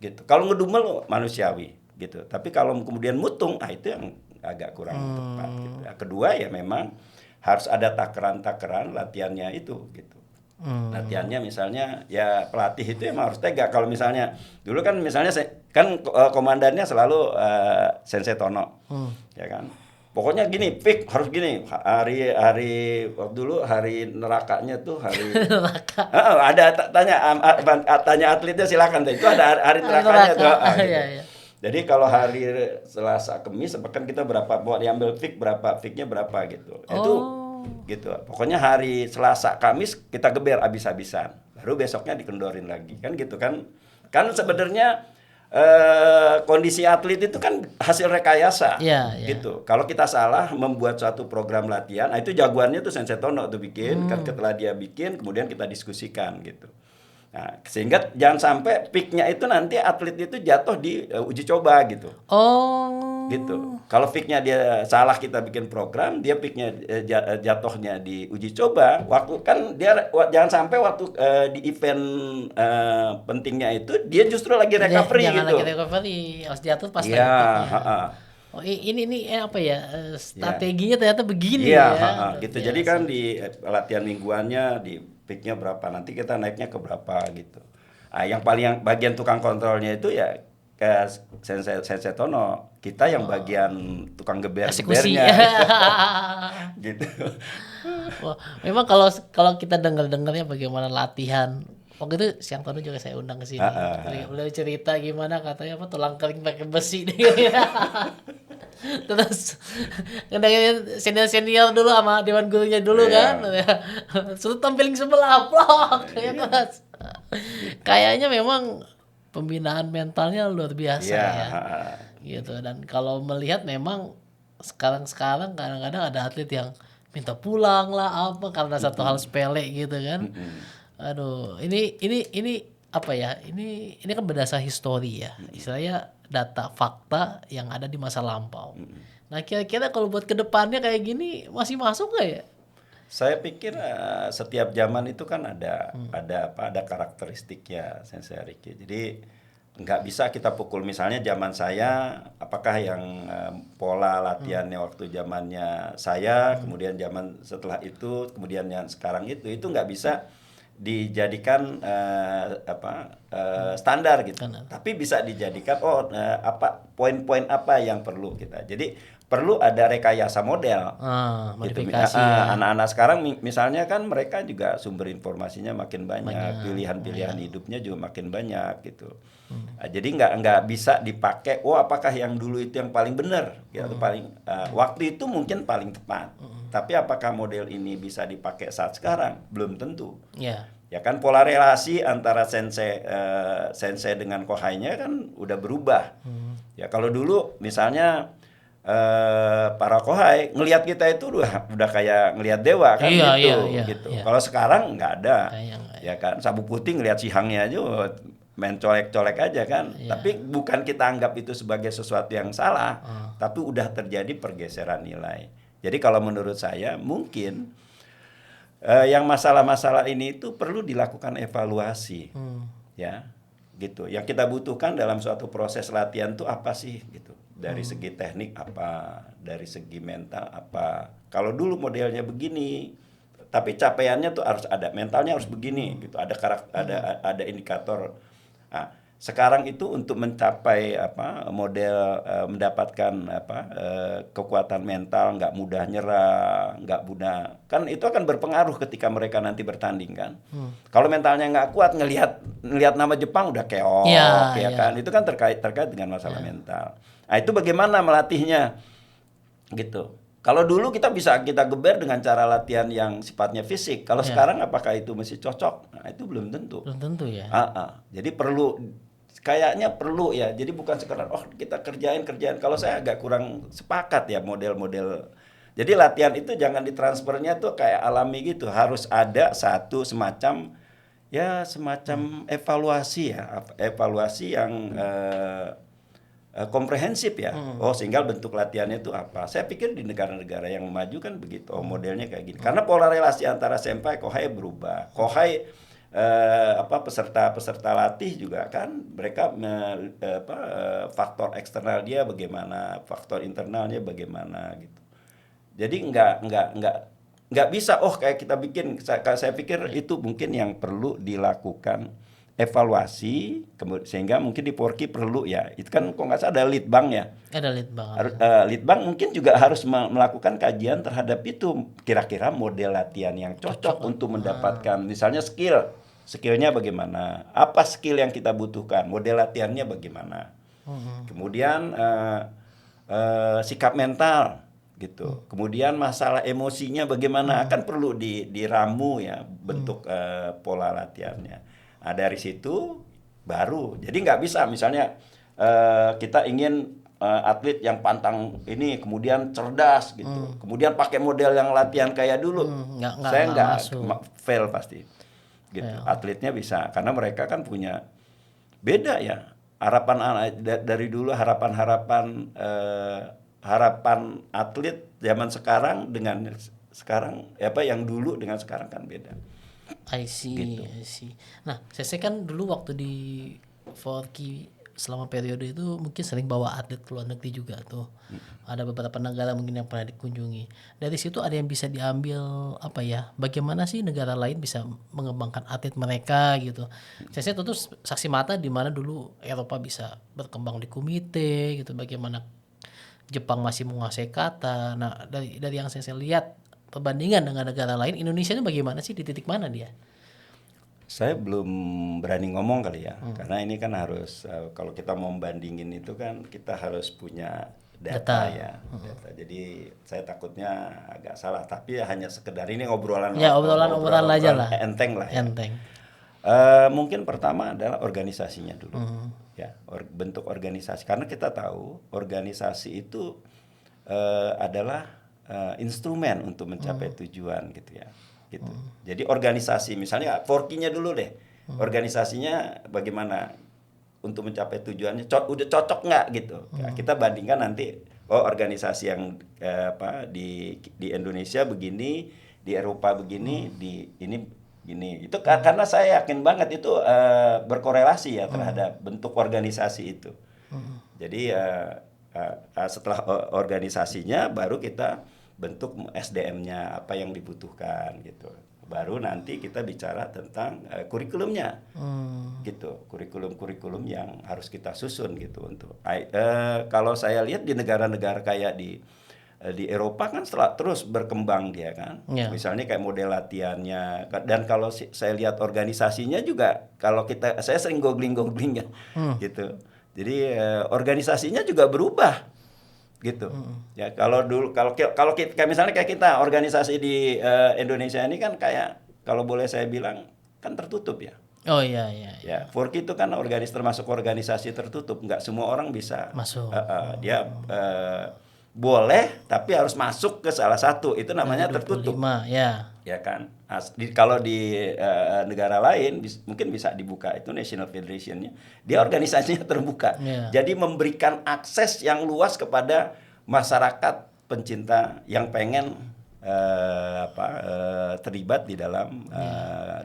Gitu. Kalau ngedumel manusiawi gitu. Tapi kalau kemudian mutung, itu yang agak kurang tepat gitu. Kedua ya memang harus ada takaran-takaran latihannya itu gitu. Latihannya misalnya ya pelatih itu emang harus tegak. Kalau misalnya dulu kan misalnya kan komandannya selalu Sensei Tono. Ya kan? Pokoknya gini, pick harus gini. Hari dulu hari nerakanya tuh hari neraka. Ada tanya atletnya silakan tuh. Itu ada hari nerakanya tuh. Gitu. Jadi kalau hari Selasa Kamis bahkan kita berapa buat diambil pick berapa, picknya berapa gitu. Itu gitu. Pokoknya hari Selasa Kamis kita geber habis-habisan. Baru besoknya dikendorin lagi. Kan gitu kan. Kan sebenarnya kondisi atlet itu kan hasil rekayasa, gitu. Kalau kita salah membuat suatu program latihan, itu jagoannya tuh Sensei Tono tuh bikin, kan setelah dia bikin, kemudian kita diskusikan gitu. Nah, sehingga jangan sampai peaknya itu nanti atlet itu jatuh di uji coba gitu. Gitu. Kalau peaknya dia salah kita bikin program, dia peaknya jatuhnya di uji coba. Waktu kan dia jangan sampai waktu di event pentingnya itu dia justru lagi recovery
jangan
gitu.
Jangan lagi recovery, harus jatuh pas lagi. Ini apa ya strateginya ternyata begini ya.
Gitu. Jadi kan di latihan mingguannya di peaknya berapa, nanti kita naiknya ke berapa gitu. Yang bagian tukang kontrolnya itu ya ke Sensei Tono, kita yang bagian tukang gebernya gitu.
Wah, memang kalau kita dengarnya bagaimana latihan waktu itu Siang Tono juga saya undang ke sini. Beliau cerita gimana katanya tulang kering pakai besi terus senior dulu sama dewan gurunya dulu kan suruh tampilin sebelah blok kayaknya memang pembinaan mentalnya luar biasa gitu. Dan kalau melihat memang sekarang kadang-kadang ada atlet yang minta pulang lah karena satu hal sepele gitu kan. Aduh, ini apa ya? Ini kan berdasar histori ya. Istilahnya data fakta yang ada di masa lampau. Nah, kira-kira kalau buat kedepannya kayak gini masih masuk nggak ya?
Saya pikir setiap zaman itu kan ada karakteristiknya, Sensei Riki. Jadi nggak bisa kita pukul. Misalnya zaman saya, apakah yang pola latihannya waktu zamannya saya, kemudian zaman setelah itu, kemudian yang sekarang itu nggak bisa dijadikan standar gitu. Tapi bisa dijadikan poin-poin apa yang perlu kita. Jadi perlu ada rekayasa model.
Modifikasi.
Gitu. Anak-anak sekarang misalnya kan mereka juga sumber informasinya makin banyak. Pilihan-pilihan hidupnya juga makin banyak gitu. Jadi nggak bisa dipakai. Apakah yang dulu itu yang paling benar? Gitu, paling waktu itu mungkin paling tepat. Tapi apakah model ini bisa dipakai saat sekarang? Belum tentu. Ya kan pola relasi antara sensei dengan kohainya kan udah berubah. Ya kalau dulu misalnya para kohai ngelihat kita itu udah kayak ngelihat dewa kan gitu. Kalau sekarang nggak ada. Ya kan sabu putih ngelihat sihangnya aja main colek-colek aja kan. Tapi bukan kita anggap itu sebagai sesuatu yang salah, tapi udah terjadi pergeseran nilai. Jadi kalau menurut saya mungkin yang masalah-masalah ini itu perlu dilakukan evaluasi, ya, gitu. Yang kita butuhkan dalam suatu proses latihan tuh apa sih gitu. Dari segi teknik apa, dari segi mental apa. Kalau dulu modelnya begini, tapi capaiannya tuh harus ada, mentalnya harus begini gitu. Ada ada indikator. Nah, sekarang itu untuk mencapai mendapatkan kekuatan mental, nggak mudah nyerah, nggak mudah, kan itu akan berpengaruh ketika mereka nanti bertanding kan. Kalau mentalnya nggak kuat, ngelihat nama Jepang udah keok kan, itu kan terkait dengan masalah mental. Nah itu bagaimana melatihnya gitu. Kalau dulu kita geber dengan cara latihan yang sifatnya fisik. Kalau sekarang apakah itu masih cocok? Nah itu belum tentu.
Belum tentu ya.
Jadi kayaknya perlu ya. Jadi bukan sekedar kita kerjain. Kalau saya agak kurang sepakat ya model-model. Jadi latihan itu jangan ditransfernya tuh kayak alami gitu. Harus ada satu semacam evaluasi ya. Evaluasi yang komprehensif ya. Sehingga bentuk latihannya itu apa. Saya pikir di negara-negara yang maju kan begitu. Modelnya kayak gini. Karena pola relasi antara senpai kohai berubah. Kohai peserta latih juga kan mereka faktor eksternal dia bagaimana, faktor internalnya bagaimana gitu. Jadi nggak bisa kayak kita bikin. Saya pikir itu mungkin yang perlu dilakukan evaluasi, sehingga mungkin di Porki perlu ya. Itu kan kok nggak salah ada litbang ya.
Ada litbang.
Litbang mungkin juga harus melakukan kajian terhadap itu. Kira-kira model latihan yang cocok untuk mendapatkan misalnya skillnya bagaimana, apa skill yang kita butuhkan, model latihannya bagaimana. Kemudian sikap mental gitu. Kemudian masalah emosinya bagaimana, akan perlu diramu ya bentuk pola latihannya. Nah dari situ baru, jadi nggak bisa misalnya kita ingin atlet yang pantang ini kemudian cerdas gitu, kemudian pakai model yang latihan kayak dulu, saya nggak fail pasti gitu. Atletnya bisa karena mereka kan punya beda ya harapan dari dulu, harapan atlet zaman sekarang dengan sekarang yang dulu dengan sekarang kan beda.
I see. Nah, saya kan dulu waktu di Forky selama periode itu mungkin sering bawa atlet ke luar negeri juga tuh. Ada beberapa negara mungkin yang pernah dikunjungi. Dari situ ada yang bisa diambil bagaimana sih negara lain bisa mengembangkan atlet mereka gitu. Saya tuh saksi mata di mana dulu Eropa bisa berkembang di komite gitu, bagaimana Jepang masih menguasai kata. Nah, dari yang saya lihat perbandingan dengan negara lain, Indonesia ini bagaimana sih, di titik mana dia?
Saya belum berani ngomong kali ya, karena ini kan harus kalau kita mau bandingin itu kan kita harus punya data. Data. Jadi saya takutnya agak salah, tapi hanya sekedar ini obrolan
aja lah.
Enteng lah.
Enteng.
Mungkin pertama adalah organisasinya dulu, ya bentuk organisasi, karena kita tahu organisasi itu adalah instrumen untuk mencapai tujuan gitu ya. Gitu. Jadi organisasi misalnya Forky-nya dulu deh. Organisasinya bagaimana untuk mencapai tujuannya, udah cocok nggak gitu. Nah, kita bandingkan nanti organisasi yang di Indonesia begini, di Eropa begini, di ini gini. Itu karena saya yakin banget itu berkorelasi ya terhadap bentuk organisasi itu. Jadi setelah organisasinya baru kita bentuk SDM-nya apa yang dibutuhkan gitu. Baru nanti kita bicara tentang kurikulumnya, gitu. Kurikulum yang harus kita susun gitu untuk. Kalau saya lihat di negara-negara kayak di Eropa kan terus berkembang dia kan. Misalnya kayak model latihannya, dan kalau saya lihat organisasinya juga, saya sering googling ya, gitu. Jadi organisasinya juga berubah. Gitu. Ya kalau misalnya kayak kita organisasi di Indonesia ini kan kayak kalau boleh saya bilang kan tertutup ya.
Oh iya.
Ya, Forky itu kan termasuk organisasi tertutup, nggak semua orang bisa
masuk.
Dia boleh tapi harus masuk ke salah satu, itu namanya
25,
tertutup. Ya kan. Kalau di negara lain mungkin bisa dibuka, itu National Federation-nya. Dia organisasinya terbuka. Jadi memberikan akses yang luas kepada masyarakat pencinta yang pengen terlibat di dalam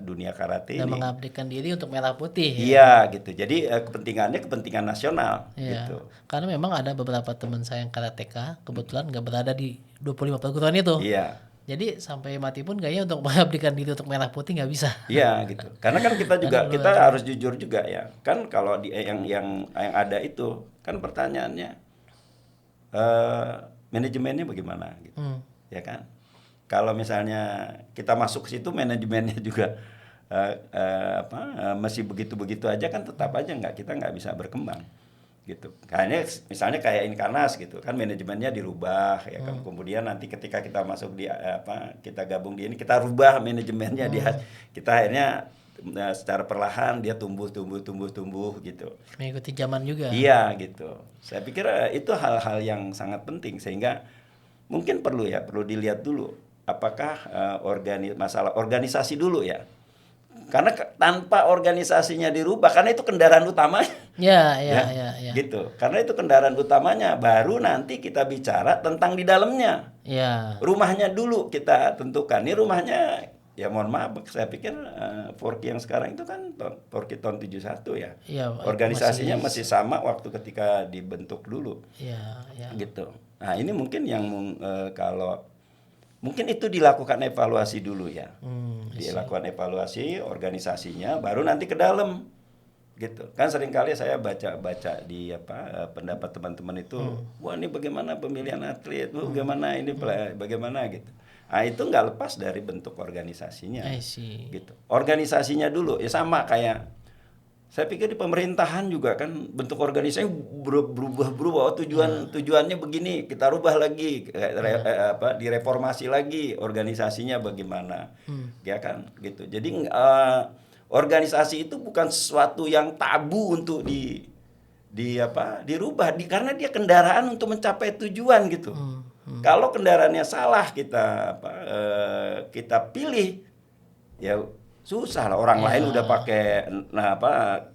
dunia karate
Dan
ini.
mengabdikan diri untuk merah putih. Ya.
Iya gitu. Jadi kepentingannya kepentingan nasional
Iya.
gitu.
Karena memang ada beberapa teman saya yang karateka kebetulan nggak berada di 25 perguruan itu.
Iya.
Jadi sampai mati pun kayaknya untuk mengabdikan diri untuk merah putih nggak bisa.
Iya gitu. Karena kan kita juga kita harus jujur juga ya. Kan kalau di yang ada itu kan pertanyaannya manajemennya bagaimana gitu. Ya kan? Kalau misalnya kita masuk ke situ manajemennya juga masih begitu-begitu aja kan tetap aja kita nggak bisa berkembang gitu. Kayaknya misalnya kayak Inkarnas gitu kan manajemennya dirubah ya kan. Kemudian nanti ketika kita masuk di kita gabung di ini kita rubah manajemennya kita akhirnya secara perlahan dia tumbuh gitu.
Mengikuti zaman juga.
Iya gitu. Saya pikir itu hal-hal yang sangat penting sehingga mungkin perlu dilihat dulu apakah masalah organisasi dulu ya. Karena tanpa organisasinya dirubah karena itu kendaraan utamanya.
Ya.
Gitu. Karena itu kendaraan utamanya baru nanti kita bicara tentang di dalamnya.
Ya.
Rumahnya dulu kita tentukan. Ini rumahnya ya mohon maaf saya pikir Forky yang sekarang itu kan Forky tahun 71 ya.
Ya,
organisasinya masih sama waktu ketika dibentuk dulu.
Ya.
Gitu. Nah, ini mungkin yang kalau mungkin itu dilakukan evaluasi dulu ya. Dilakukan evaluasi organisasinya baru nanti ke dalam. Gitu. Kan seringkali saya baca di pendapat teman-teman itu, wah ini bagaimana pemilihan atlet, bagaimana ini bagaimana gitu. Nah, itu nggak lepas dari bentuk organisasinya. Gitu. Organisasinya dulu ya sama kayak saya pikir di pemerintahan juga kan bentuk organisasi berubah tujuannya begini kita rubah lagi direformasi lagi organisasinya bagaimana ya kan gitu. Jadi organisasi itu bukan sesuatu yang tabu untuk dirubah karena dia kendaraan untuk mencapai tujuan gitu. Kalau kendaraannya salah kita pilih ya susah lah orang lain udah pakai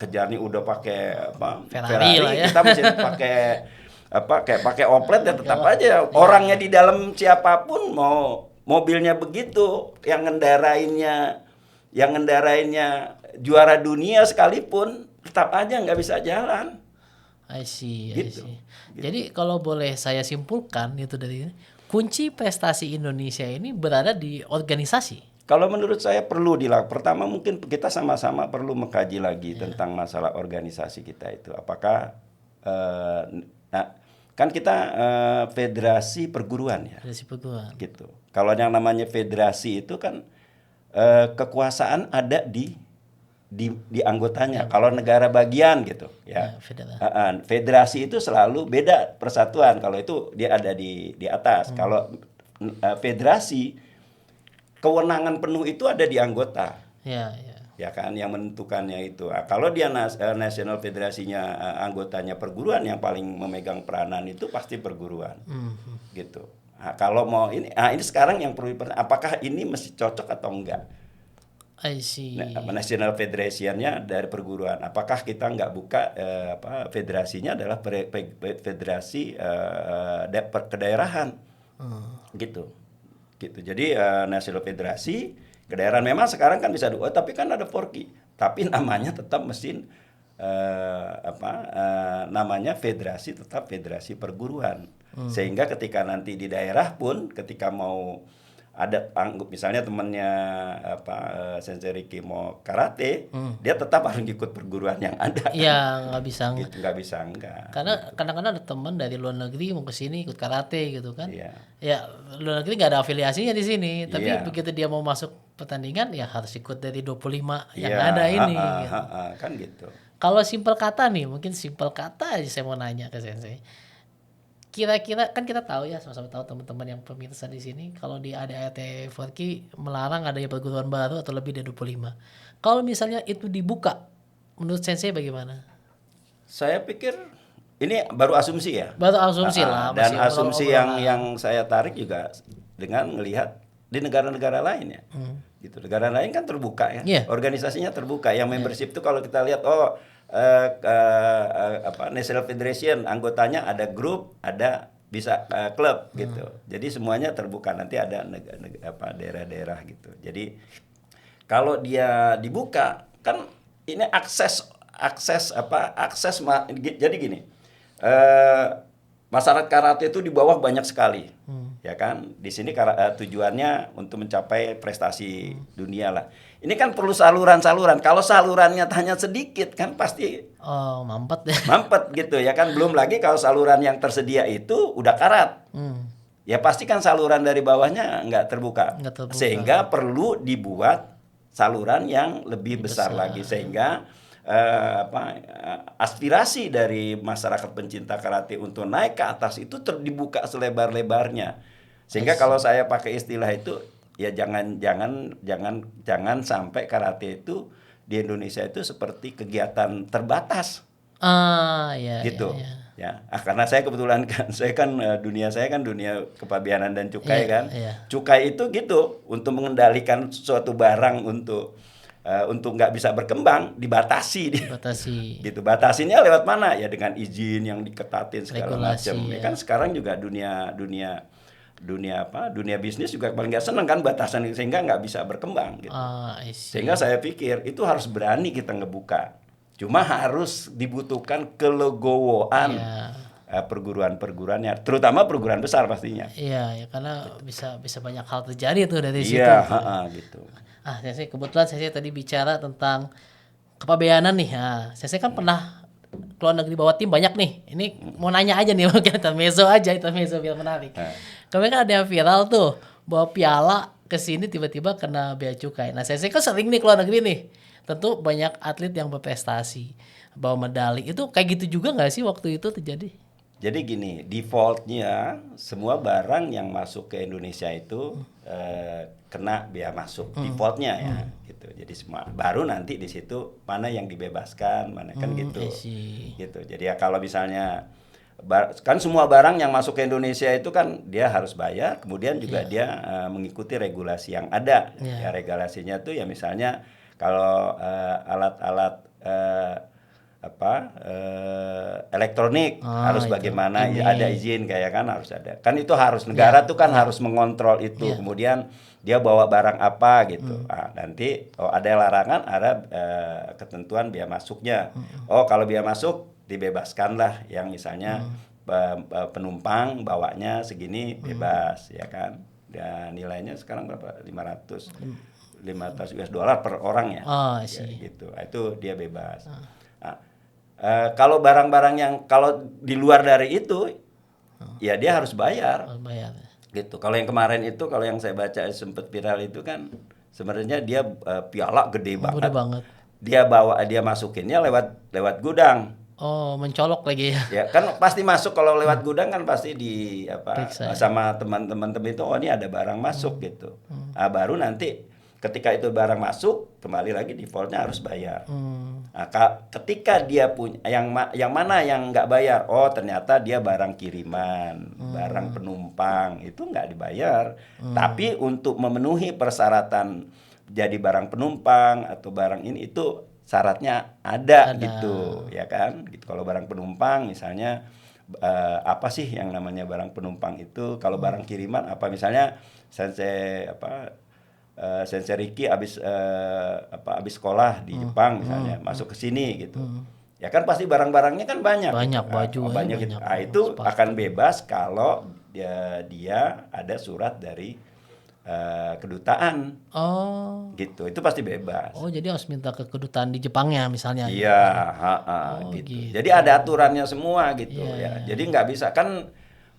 kejar nih udah pakai Ferrari
lah ya.
Kita mesti pakai oplet ya tetap aja orangnya di dalam siapapun mau mobilnya begitu yang ngendarainnya juara dunia sekalipun tetap aja nggak bisa jalan.
I see.
Gitu.
Jadi kalau boleh saya simpulkan itu dari kunci prestasi Indonesia ini berada di organisasi.
Kalau menurut saya perlu dilakukan. Pertama mungkin kita sama-sama perlu mengkaji lagi tentang masalah organisasi kita itu. Apakah kan kita federasi perguruan ya.
Federasi perguruan.
Gitu. Kalau yang namanya federasi itu kan kekuasaan ada di anggotanya. Kalau negara bagian gitu ya. Federasi itu selalu beda persatuan. Kalau itu dia ada di atas. Kalau federasi kewenangan penuh itu ada di anggota. Ya kan yang menentukannya itu. Kalau dia nasional federasinya anggotanya perguruan yang paling memegang peranan itu pasti perguruan. Gitu. Nah, kalau mau ini sekarang yang perlu apakah ini mesti cocok atau enggak?
I see.
National Federation-nya dari perguruan. Apakah kita nggak buka federasinya adalah federasi kedaerahan. Gitu. Jadi nasional federasi kedaerahan memang sekarang kan bisa tapi kan ada Forky. Tapi namanya tetap namanya federasi perguruan. Sehingga ketika nanti di daerah pun ketika mau ada misalnya temannya Sensei Ricky mau karate, dia tetap harus ikut perguruan yang ada.
Iya, nggak bisa
gitu, nggak bisa enggak.
Karena kadang-kadang ada teman dari luar negeri mau ke sini ikut karate gitu kan.
Iya.
Ya, luar negeri nggak ada afiliasinya di sini, tapi begitu dia mau masuk pertandingan ya harus ikut dari 25 yang ada ini gitu.
Kan gitu.
Kalau simpel kata nih, mungkin simpel kata aja saya mau nanya ke Sensei. Kira-kira kan kita tahu ya, sama-sama tahu teman-teman yang pemirsa di sini kalau di ADART Forky melarang adanya perguruan baru atau lebih dari 25. Kalau misalnya itu dibuka, menurut Sensei bagaimana?
Saya pikir ini baru asumsi ya.
Baru asumsi lah.
Dan asumsi yang saya tarik juga dengan melihat di negara-negara lain ya. Gitu. Negara lain kan terbuka ya.
Yeah.
Organisasinya terbuka. Yang membership itu kalau kita lihat National Federation anggotanya ada grup, ada bisa klub gitu. Jadi semuanya terbuka, nanti ada daerah-daerah gitu. Jadi kalau dia dibuka kan ini jadi gini. Masyarakat karate itu di bawah banyak sekali. Ya kan? Di sini tujuannya untuk mencapai prestasi dunia lah. Ini kan perlu saluran-saluran. Kalau salurannya hanya sedikit kan pasti
mampet ya.
Mampet gitu ya kan. Belum lagi kalau saluran yang tersedia itu udah karat. Ya pasti kan saluran dari bawahnya nggak terbuka. Sehingga perlu dibuat saluran yang lebih besar lagi sehingga aspirasi dari masyarakat pencinta karate untuk naik ke atas itu dibuka selebar-lebarnya. Sehingga kalau saya pakai istilah itu ya jangan sampai karate itu di Indonesia itu seperti kegiatan terbatas.
Ya,
gitu. Ya. Karena saya kebetulan kan dunia kepabianan dan cukai kan. Cukai itu gitu untuk mengendalikan suatu barang untuk nggak bisa berkembang dibatasi. Gitu. Batasinya lewat mana? Ya dengan izin yang diketatin segala macam. Ya kan sekarang juga dunia bisnis juga paling nggak seneng kan batasan sehingga nggak bisa berkembang gitu. Sehingga saya pikir itu harus berani kita ngebuka. Cuma harus dibutuhkan kelegowoan perguruan-perguruannya, terutama perguruan besar pastinya.
Iya, ya karena bisa banyak hal terjadi tuh dari situ.
Iya, gitu.
Sensei kebetulan Sensei tadi bicara tentang kepabeanan nih. Sensei kan pernah keluar negeri bawa tim banyak nih. Ini mau nanya aja nih, mungkin intermezzo biar menarik. Kemarin kan ada yang viral tuh bawa piala ke sini tiba-tiba kena bea cukai. Nah, Sensei kan sering nih keluar negeri nih. Tentu banyak atlet yang berprestasi, bawa medali. Itu kayak gitu juga nggak sih waktu itu terjadi?
Jadi gini, defaultnya semua barang yang masuk ke Indonesia itu kena bea masuk, defaultnya ya, gitu. Jadi semua baru nanti di situ mana yang dibebaskan, mana kan gitu. Gitu. Jadi ya kalau misalnya kan semua barang yang masuk ke Indonesia itu kan dia harus bayar, kemudian juga dia mengikuti regulasi yang ada. Ya regulasinya tuh ya misalnya kalau alat-alat elektronik harus bagaimana ada izin kayak kan harus ada. Kan itu harus negara tuh kan harus mengontrol itu. Kemudian dia bawa barang apa gitu. Nanti ada larangan, ada ketentuan biaya masuknya. Kalau biaya masuk dibebaskanlah yang misalnya penumpang bawanya segini bebas ya kan. Dan nilainya sekarang berapa? 500 US dollar per orang ya. Ya gitu. Itu dia bebas. Kalau barang-barang yang kalau di luar dari itu ya dia harus bayar. Gitu. Kalau yang kemarin itu kalau yang saya baca sempat viral itu kan sebenarnya dia piala gede banget. Dia masukinnya lewat gudang.
Mencolok lagi ya.
Ya kan pasti masuk kalau lewat gudang kan pasti sama teman-teman itu ini ada barang masuk gitu. Baru nanti ketika itu barang masuk kembali lagi defaultnya harus bayar. Ketika dia punya yang mana yang nggak bayar, ternyata dia barang kiriman, barang penumpang itu nggak dibayar. Tapi untuk memenuhi persyaratan jadi barang penumpang atau barang ini itu syaratnya ada gitu ya kan. Gitu. Kalau barang penumpang misalnya apa sih yang namanya barang penumpang itu? Kalau barang kiriman apa misalnya Sensei Riki abis sekolah di Jepang misalnya masuk ke sini gitu. Ya kan pasti barang-barangnya kan banyak
baju
banyak gitu. Itu akan bebas kalau dia ada surat dari kedutaan. Gitu. Itu pasti bebas.
Jadi harus minta ke kedutaan di Jepangnya misalnya.
Iya, gitu. Jadi ada aturannya semua gitu ya. Jadi nggak bisa kan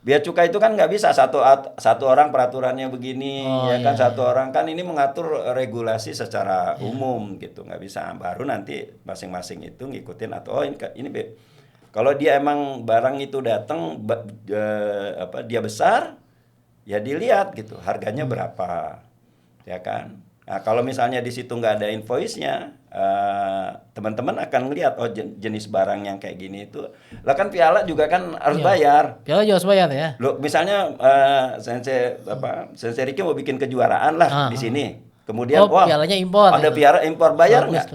bea cukai itu kan nggak bisa satu orang peraturannya begini kan satu orang kan ini mengatur regulasi secara umum gitu nggak bisa baru nanti masing-masing itu ngikutin atau ini kalau dia emang barang itu datang dia besar ya dilihat gitu harganya berapa ya kan. Nah, kalau misalnya di situ nggak ada invoice-nya, teman-teman akan melihat jenis barang yang kayak gini itu. Lah kan piala juga kan harus bayar.
Piala juga harus bayar ya.
Loh, misalnya Sensei Riki mau bikin kejuaraan lah di sini. Kemudian
pialanya impor.
Ada piala impor bayar nggak?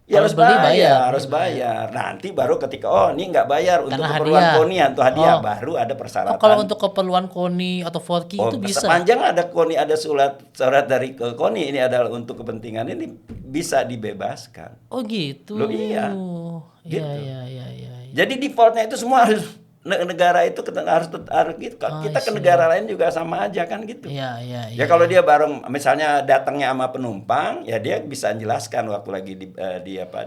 Ya
Kalau
harus
beli
harus bayar. Nanti baru ketika ini nggak bayar untuk
Karena
keperluan
hadiah.
KONI atau hadiah,
Oh.
baru ada persyaratan.
Kalau untuk keperluan KONI atau 4K itu bisa.
Sepanjang ada KONI, ada surat dari KONI ini adalah untuk kepentingan ini, bisa dibebaskan.
Oh gitu.
Loh, iya.
Iya,
Gitu.
iya.
Jadi defaultnya itu semua harus negara itu harus gitu. Kita ke negara lain juga sama aja kan gitu.
Iya.
Ya kalau dia bareng, misalnya datangnya sama penumpang, ya dia bisa jelaskan waktu lagi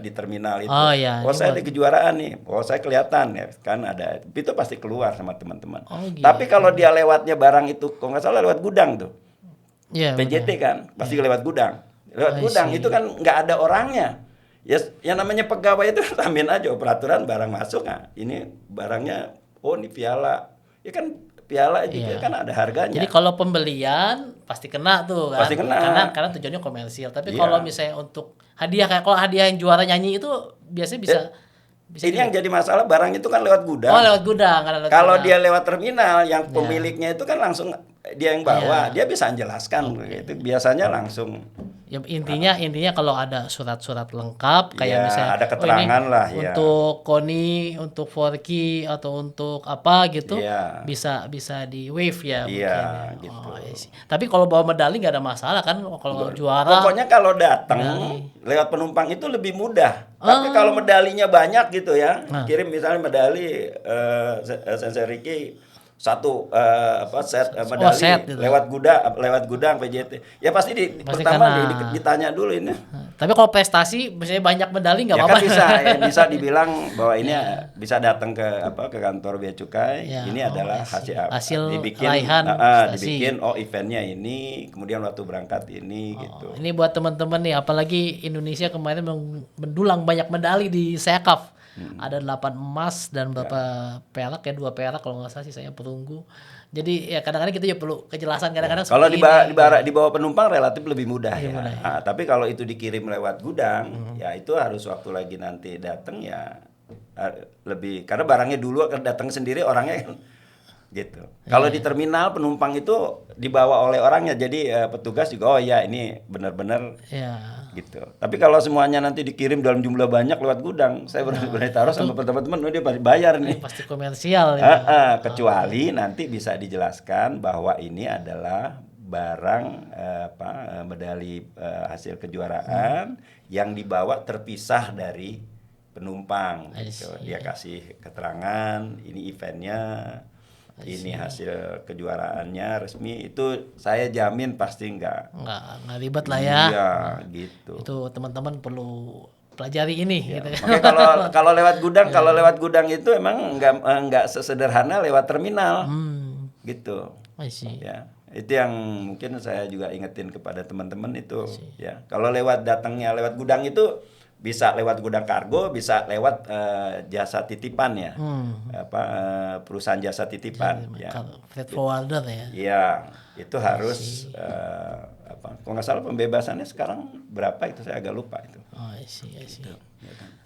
di terminal itu.
Oh, iya.
Oh, saya di kejuaraan nih. Oh, saya kelihatan ya kan ada. Itu pasti keluar sama teman-teman.
Oh, gitu.
Tapi kalau dia lewatnya barang itu, kalau nggak salah lewat gudang tuh.
Iya.
PJT kan pasti lewat gudang. Lewat
I
gudang
see.
itu kan nggak ada orangnya. Ya, yang namanya pegawai itu amin aja peraturan barang masuk. Nah, ini barangnya, ini piala. Ya kan piala juga kan ada harganya.
Jadi kalau pembelian pasti kena tuh kan.
Pasti kena.
Karena tujuannya komersil. Tapi
Iya.
kalau misalnya untuk hadiah, kayak kalau hadiah yang juara nyanyi itu biasanya bisa
Ini yang jadi masalah, barang itu kan lewat gudang.
Oh, lewat gudang.
Kalau dia lewat terminal, yang pemiliknya itu kan langsung dia yang bawa, dia bisa menjelaskan gitu. Biasanya langsung.
Ya, intinya kalau ada surat-surat lengkap kayak
Ya,
misalnya
ada keterangan
ini
lah, ya.
untuk KONI, untuk 4K atau untuk apa gitu,
Iya.
bisa di waive ya.
Iya,
mungkin ya.
gitu.
I see. Tapi kalau bawa medali nggak ada masalah kan, kalau juara.
Pokoknya kalau datang lewat penumpang itu lebih mudah. Tapi kalau medalinya banyak gitu ya, kirim misalnya medali Sensei Ricky satu set medali
set gitu.
lewat gudang PJT. Ya pasti pertama ditanya dulu ini.
Tapi kalau prestasi misalnya banyak medali nggak
Ya
apa-apa.
kan bisa dibilang bahwa ini bisa datang ke kantor bea cukai.
Ya,
Ini adalah hasil dibikin
raihan
dibikin eventnya ini, kemudian waktu berangkat ini gitu.
Ini buat teman-teman nih, apalagi Indonesia kemarin mendulang banyak medali di SEACAF. Ada 8 emas dan berapa perak ya, 2 perak kalau nggak salah, sih saya perunggu. Jadi ya kadang-kadang kita juga perlu kejelasan kadang-kadang.
Kalau di bawah penumpang relatif lebih mudah ya. Nah, tapi kalau itu dikirim lewat gudang, ya itu harus waktu lagi nanti datang ya lebih, karena barangnya dulu akan datang sendiri orangnya kan gitu. Kalau di terminal penumpang itu dibawa oleh orangnya, jadi petugas juga ini benar-benar gitu. Tapi kalau semuanya nanti dikirim dalam jumlah banyak lewat gudang, saya berani taruh sama teman-teman, dia pasti bayar nih.
Pasti komersial ya.
Kecuali nanti bisa dijelaskan bahwa ini adalah barang medali hasil kejuaraan yang dibawa terpisah dari penumpang gitu. Dia kasih keterangan ini eventnya, ini hasil kejuaraannya resmi, itu saya jamin pasti nggak
ribet lah ya.
Iya, gitu.
Itu teman-teman perlu pelajari ini. Gitu.
Oke, kalau lewat gudang itu emang nggak sesederhana lewat terminal, gitu. Ya, itu yang mungkin saya juga ingetin kepada teman-teman itu. Ya, kalau datangnya lewat gudang itu bisa lewat gudang kargo, bisa lewat jasa titipan ya, perusahaan jasa titipan.
Freight forwarder ya.
Iya, itu harus kalau nggak salah pembebasannya sekarang berapa itu saya agak lupa itu.
I see.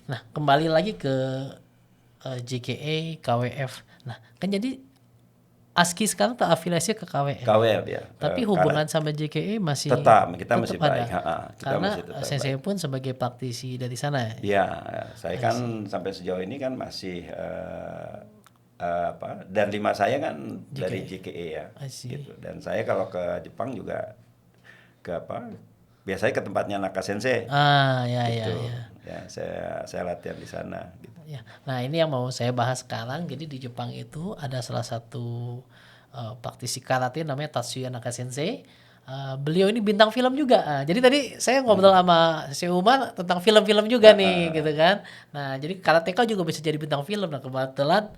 Nah, kembali lagi ke JKA, KWF. Nah, kan jadi ASKI sekarang terafiliasi ke KWF.
KWF ya.
Tapi hubungan sama JKA masih
kita masih baik.
Karena Sensei pun sebagai praktisi dari sana.
Iya, saya kan sampai sejauh ini kan masih dan 5 saya kan dari JKA ya. Gitu. Dan saya kalau ke Jepang juga biasanya ke tempatnya Naka Sensei.
Iya.
Ya, saya latihan di sana gitu.
Ya. Nah, ini yang mau saya bahas sekarang. Jadi di Jepang itu ada salah satu praktisi karate namanya Tatsuya Naka Sensei. Beliau ini bintang film juga. Jadi tadi saya ngobrol sama si Umar tentang film-film juga nih gitu kan. Nah, jadi karateka juga bisa jadi bintang film. Nah, kebetulan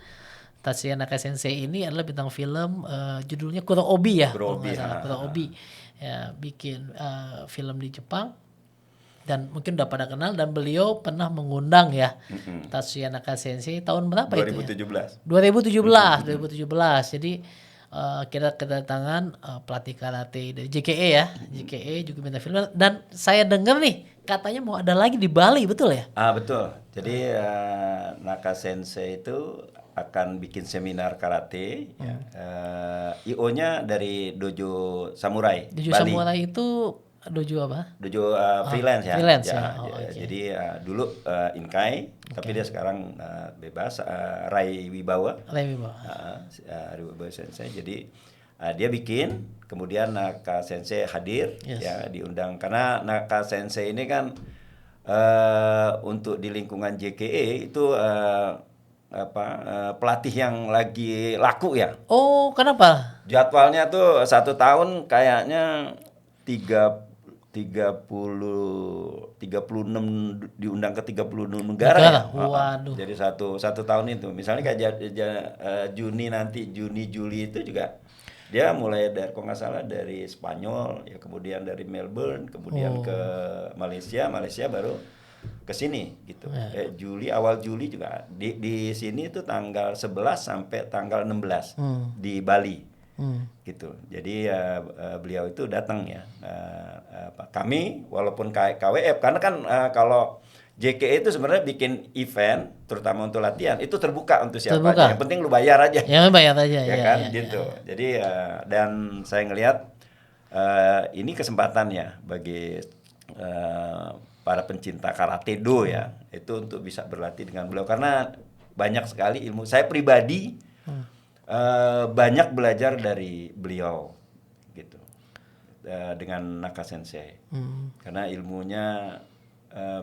Tatsuya Naka Sensei ini adalah bintang film judulnya Kurobi ya. Kurobi. Ya, bikin film di Jepang. Dan mungkin udah pada kenal, dan beliau pernah mengundang ya Tatsuya Naka Sensei tahun berapa
2017.
itu ya? 2017. Jadi kita kedatangan pelatih karate dari JKA ya. JKA juga minta film, dan saya dengar nih katanya mau ada lagi di Bali, betul ya?
Betul. Jadi Naka Sensei itu akan bikin seminar karate. IO-nya dari Dojo Samurai.
Dojo
Bali.
Samurai itu dojo apa?
Dojo freelance ya.
freelance
Ya,
ya. Oh,
ya,
oke.
Jadi dulu Inkai, tapi dia sekarang bebas, Rai Wibawa.
Lewi Bang.
Rai Wibawa Sensei. Jadi dia bikin, kemudian Naka Sensei hadir,
Yes.
ya diundang karena Naka Sensei ini kan untuk di lingkungan JKE itu pelatih yang lagi laku ya.
Oh, kenapa?
Jadwalnya tuh 1 tahun kayaknya 36 diundang ke 36 negara ya.
Waduh.
Jadi satu tahun itu. Misalnya kayak Juni nanti, Juni Juli itu juga dia mulai dari, kalau nggak salah dari Spanyol, ya kemudian dari Melbourne, kemudian ke Malaysia baru ke sini gitu. Awal Juli juga di sini itu tanggal 11 sampai tanggal 16 di Bali. Gitu. Jadi beliau itu datang ya. Kami walaupun KWF karena kan kalau JKE itu sebenarnya bikin event terutama untuk latihan itu terbuka untuk siapa aja. Yang penting lu bayar aja.
Ya bayar aja
Ya
ya.
kan
Ya,
gitu. Jadi dan saya ngelihat ini kesempatan ya bagi para pencinta karate do ya itu untuk bisa berlatih dengan beliau karena banyak sekali ilmu. Saya pribadi banyak belajar dari beliau gitu dengan Naka Sensei karena ilmunya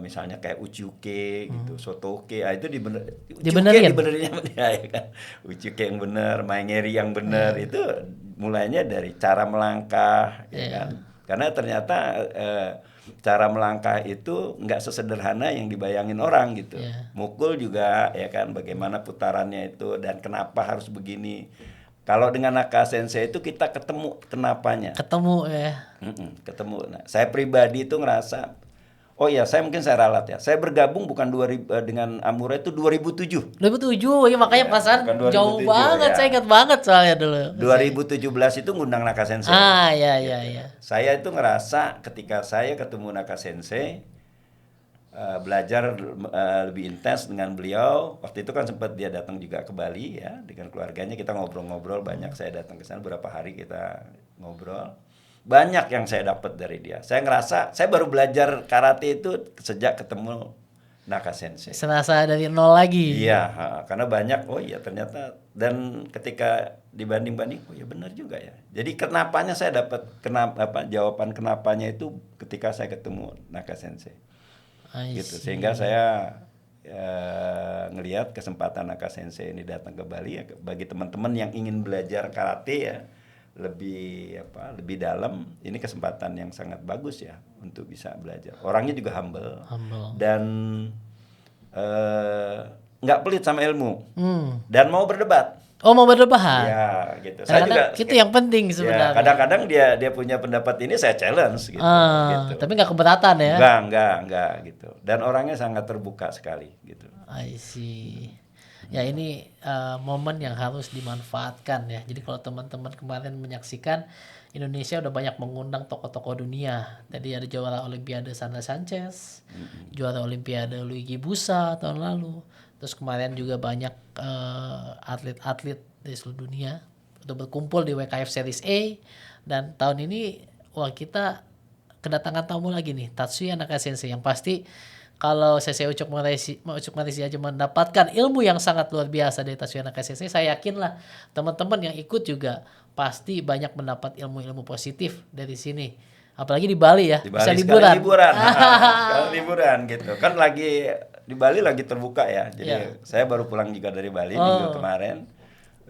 misalnya kayak Uchuke gitu, Sotoke, itu
dibenerin
ya kan. Uchuke yang benar, Maengeri yang benar itu mulainya dari cara melangkah ya kan. Karena ternyata cara melangkah itu nggak sesederhana yang dibayangin orang gitu. Mukul juga ya kan, bagaimana putarannya itu dan kenapa harus begini. Kalau dengan Naka Sensei itu kita ketemu kenapanya.
Ketemu ya.
Ketemu. Nah, saya pribadi itu ngerasa, oh iya saya ralat ya. Saya bergabung bukan dengan Amura itu 2007.
2007 ya makanya
Ya,
perasaan
bukan 2007,
jauh banget,
ya.
saya ingat banget soalnya dulu.
2017 itu ngundang Naka Sensei.
Iya.
Saya itu ngerasa ketika saya ketemu Naka Sensei, belajar lebih intens dengan beliau. Waktu itu kan sempat dia datang juga ke Bali ya dengan keluarganya, kita ngobrol-ngobrol banyak. Saya datang ke sana beberapa hari, kita ngobrol. Banyak yang saya dapat dari dia. Saya ngerasa saya baru belajar karate itu sejak ketemu Naka Sensei.
Serasa dari nol lagi.
Iya, karena banyak, oh iya ternyata, dan ketika dibanding-banding, oh iya benar juga ya. Jadi kenapanya saya dapat jawaban kenapanya itu ketika saya ketemu Naka Sensei. Gitu. Sehingga saya ngelihat kesempatan Naka Sensei ini datang ke Bali ya, bagi teman-teman yang ingin belajar karate ya lebih dalam, ini kesempatan yang sangat bagus ya untuk bisa belajar. Orangnya juga humble. Dan nggak pelit sama ilmu dan mau berdebat.
Oh, mau berdebat.
Ya gitu.
Saya
juga
itu yang penting sebenarnya.
Ya, kadang-kadang dia punya pendapat ini, saya challenge gitu. Gitu.
Tapi nggak keberatan ya?
Enggak gitu. Dan orangnya sangat terbuka sekali gitu.
I see. Ya ini momen yang harus dimanfaatkan ya. Jadi kalau teman-teman kemarin menyaksikan, Indonesia udah banyak mengundang tokoh-tokoh dunia. Tadi ada juara Olimpiade Sandra Sanchez, juara Olimpiade Luigi Busa tahun lalu. Terus kemarin juga banyak atlet-atlet dari seluruh dunia untuk berkumpul di WKF Series A. Dan tahun ini kita kedatangan tamu lagi nih, Tatsuya Naka Sensei, yang pasti kalau Sensei Ucok Malaysia aja mendapatkan ilmu yang sangat luar biasa dari Tatsuya Naka Sensei, saya yakin lah teman-teman yang ikut juga pasti banyak mendapat ilmu-ilmu positif dari sini. Apalagi di Bali ya, bisa liburan.
Sekali liburan gitu. Kan lagi di Bali lagi terbuka ya. Jadi saya baru pulang juga dari Bali minggu kemarin.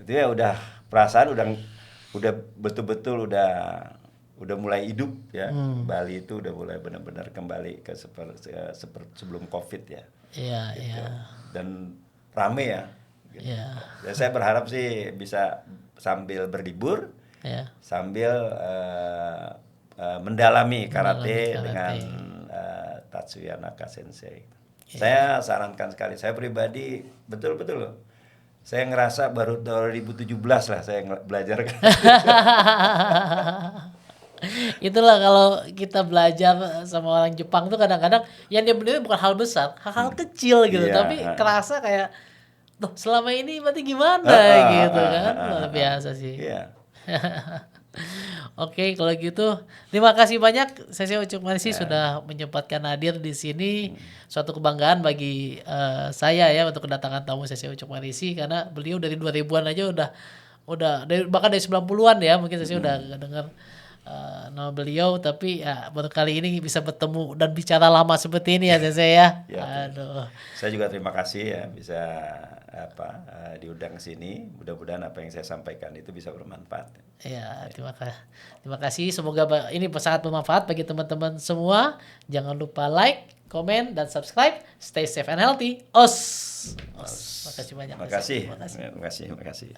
Itu ya udah perasaan udah betul-betul udah mulai hidup ya. Bali itu udah mulai benar-benar kembali ke seperti sebelum Covid ya.
Iya,
gitu.
iya.
Dan rame ya. Gitu.
Iya.
Ya, saya berharap sih bisa sambil berlibur, sambil mendalami karate dengan Tatsuya Naka Sensei. Saya sarankan sekali. Saya pribadi betul-betul loh. Saya ngerasa baru 2017 lah saya belajar.
Itulah kalau kita belajar sama orang Jepang tuh kadang-kadang yang dia benerin bukan hal besar, hal-hal kecil gitu, tapi kerasa kayak tuh selama ini berarti gimana gitu kan. Luar biasa sih.
Iya.
Oke, kalau gitu terima kasih banyak Sensei Ucuk Marisi sudah menyempatkan hadir di sini. Suatu kebanggaan bagi saya ya untuk kedatangan tamu Sensei Ucuk Marisi karena beliau dari 2000-an aja udah bahkan dari 90-an ya mungkin saya udah dengar nama beliau, tapi ya baru kali ini bisa bertemu dan bicara lama seperti ini ya Sensei ya.
Ya,
Aduh.
saya juga terima kasih ya bisa diundang ke sini. Mudah-mudahan apa yang saya sampaikan itu bisa bermanfaat.
Ya, terima kasih. Semoga ini sangat bermanfaat bagi teman-teman semua. Jangan lupa like, komen, dan subscribe. Stay safe and healthy. Os. Makasih banyak.
Terima kasih.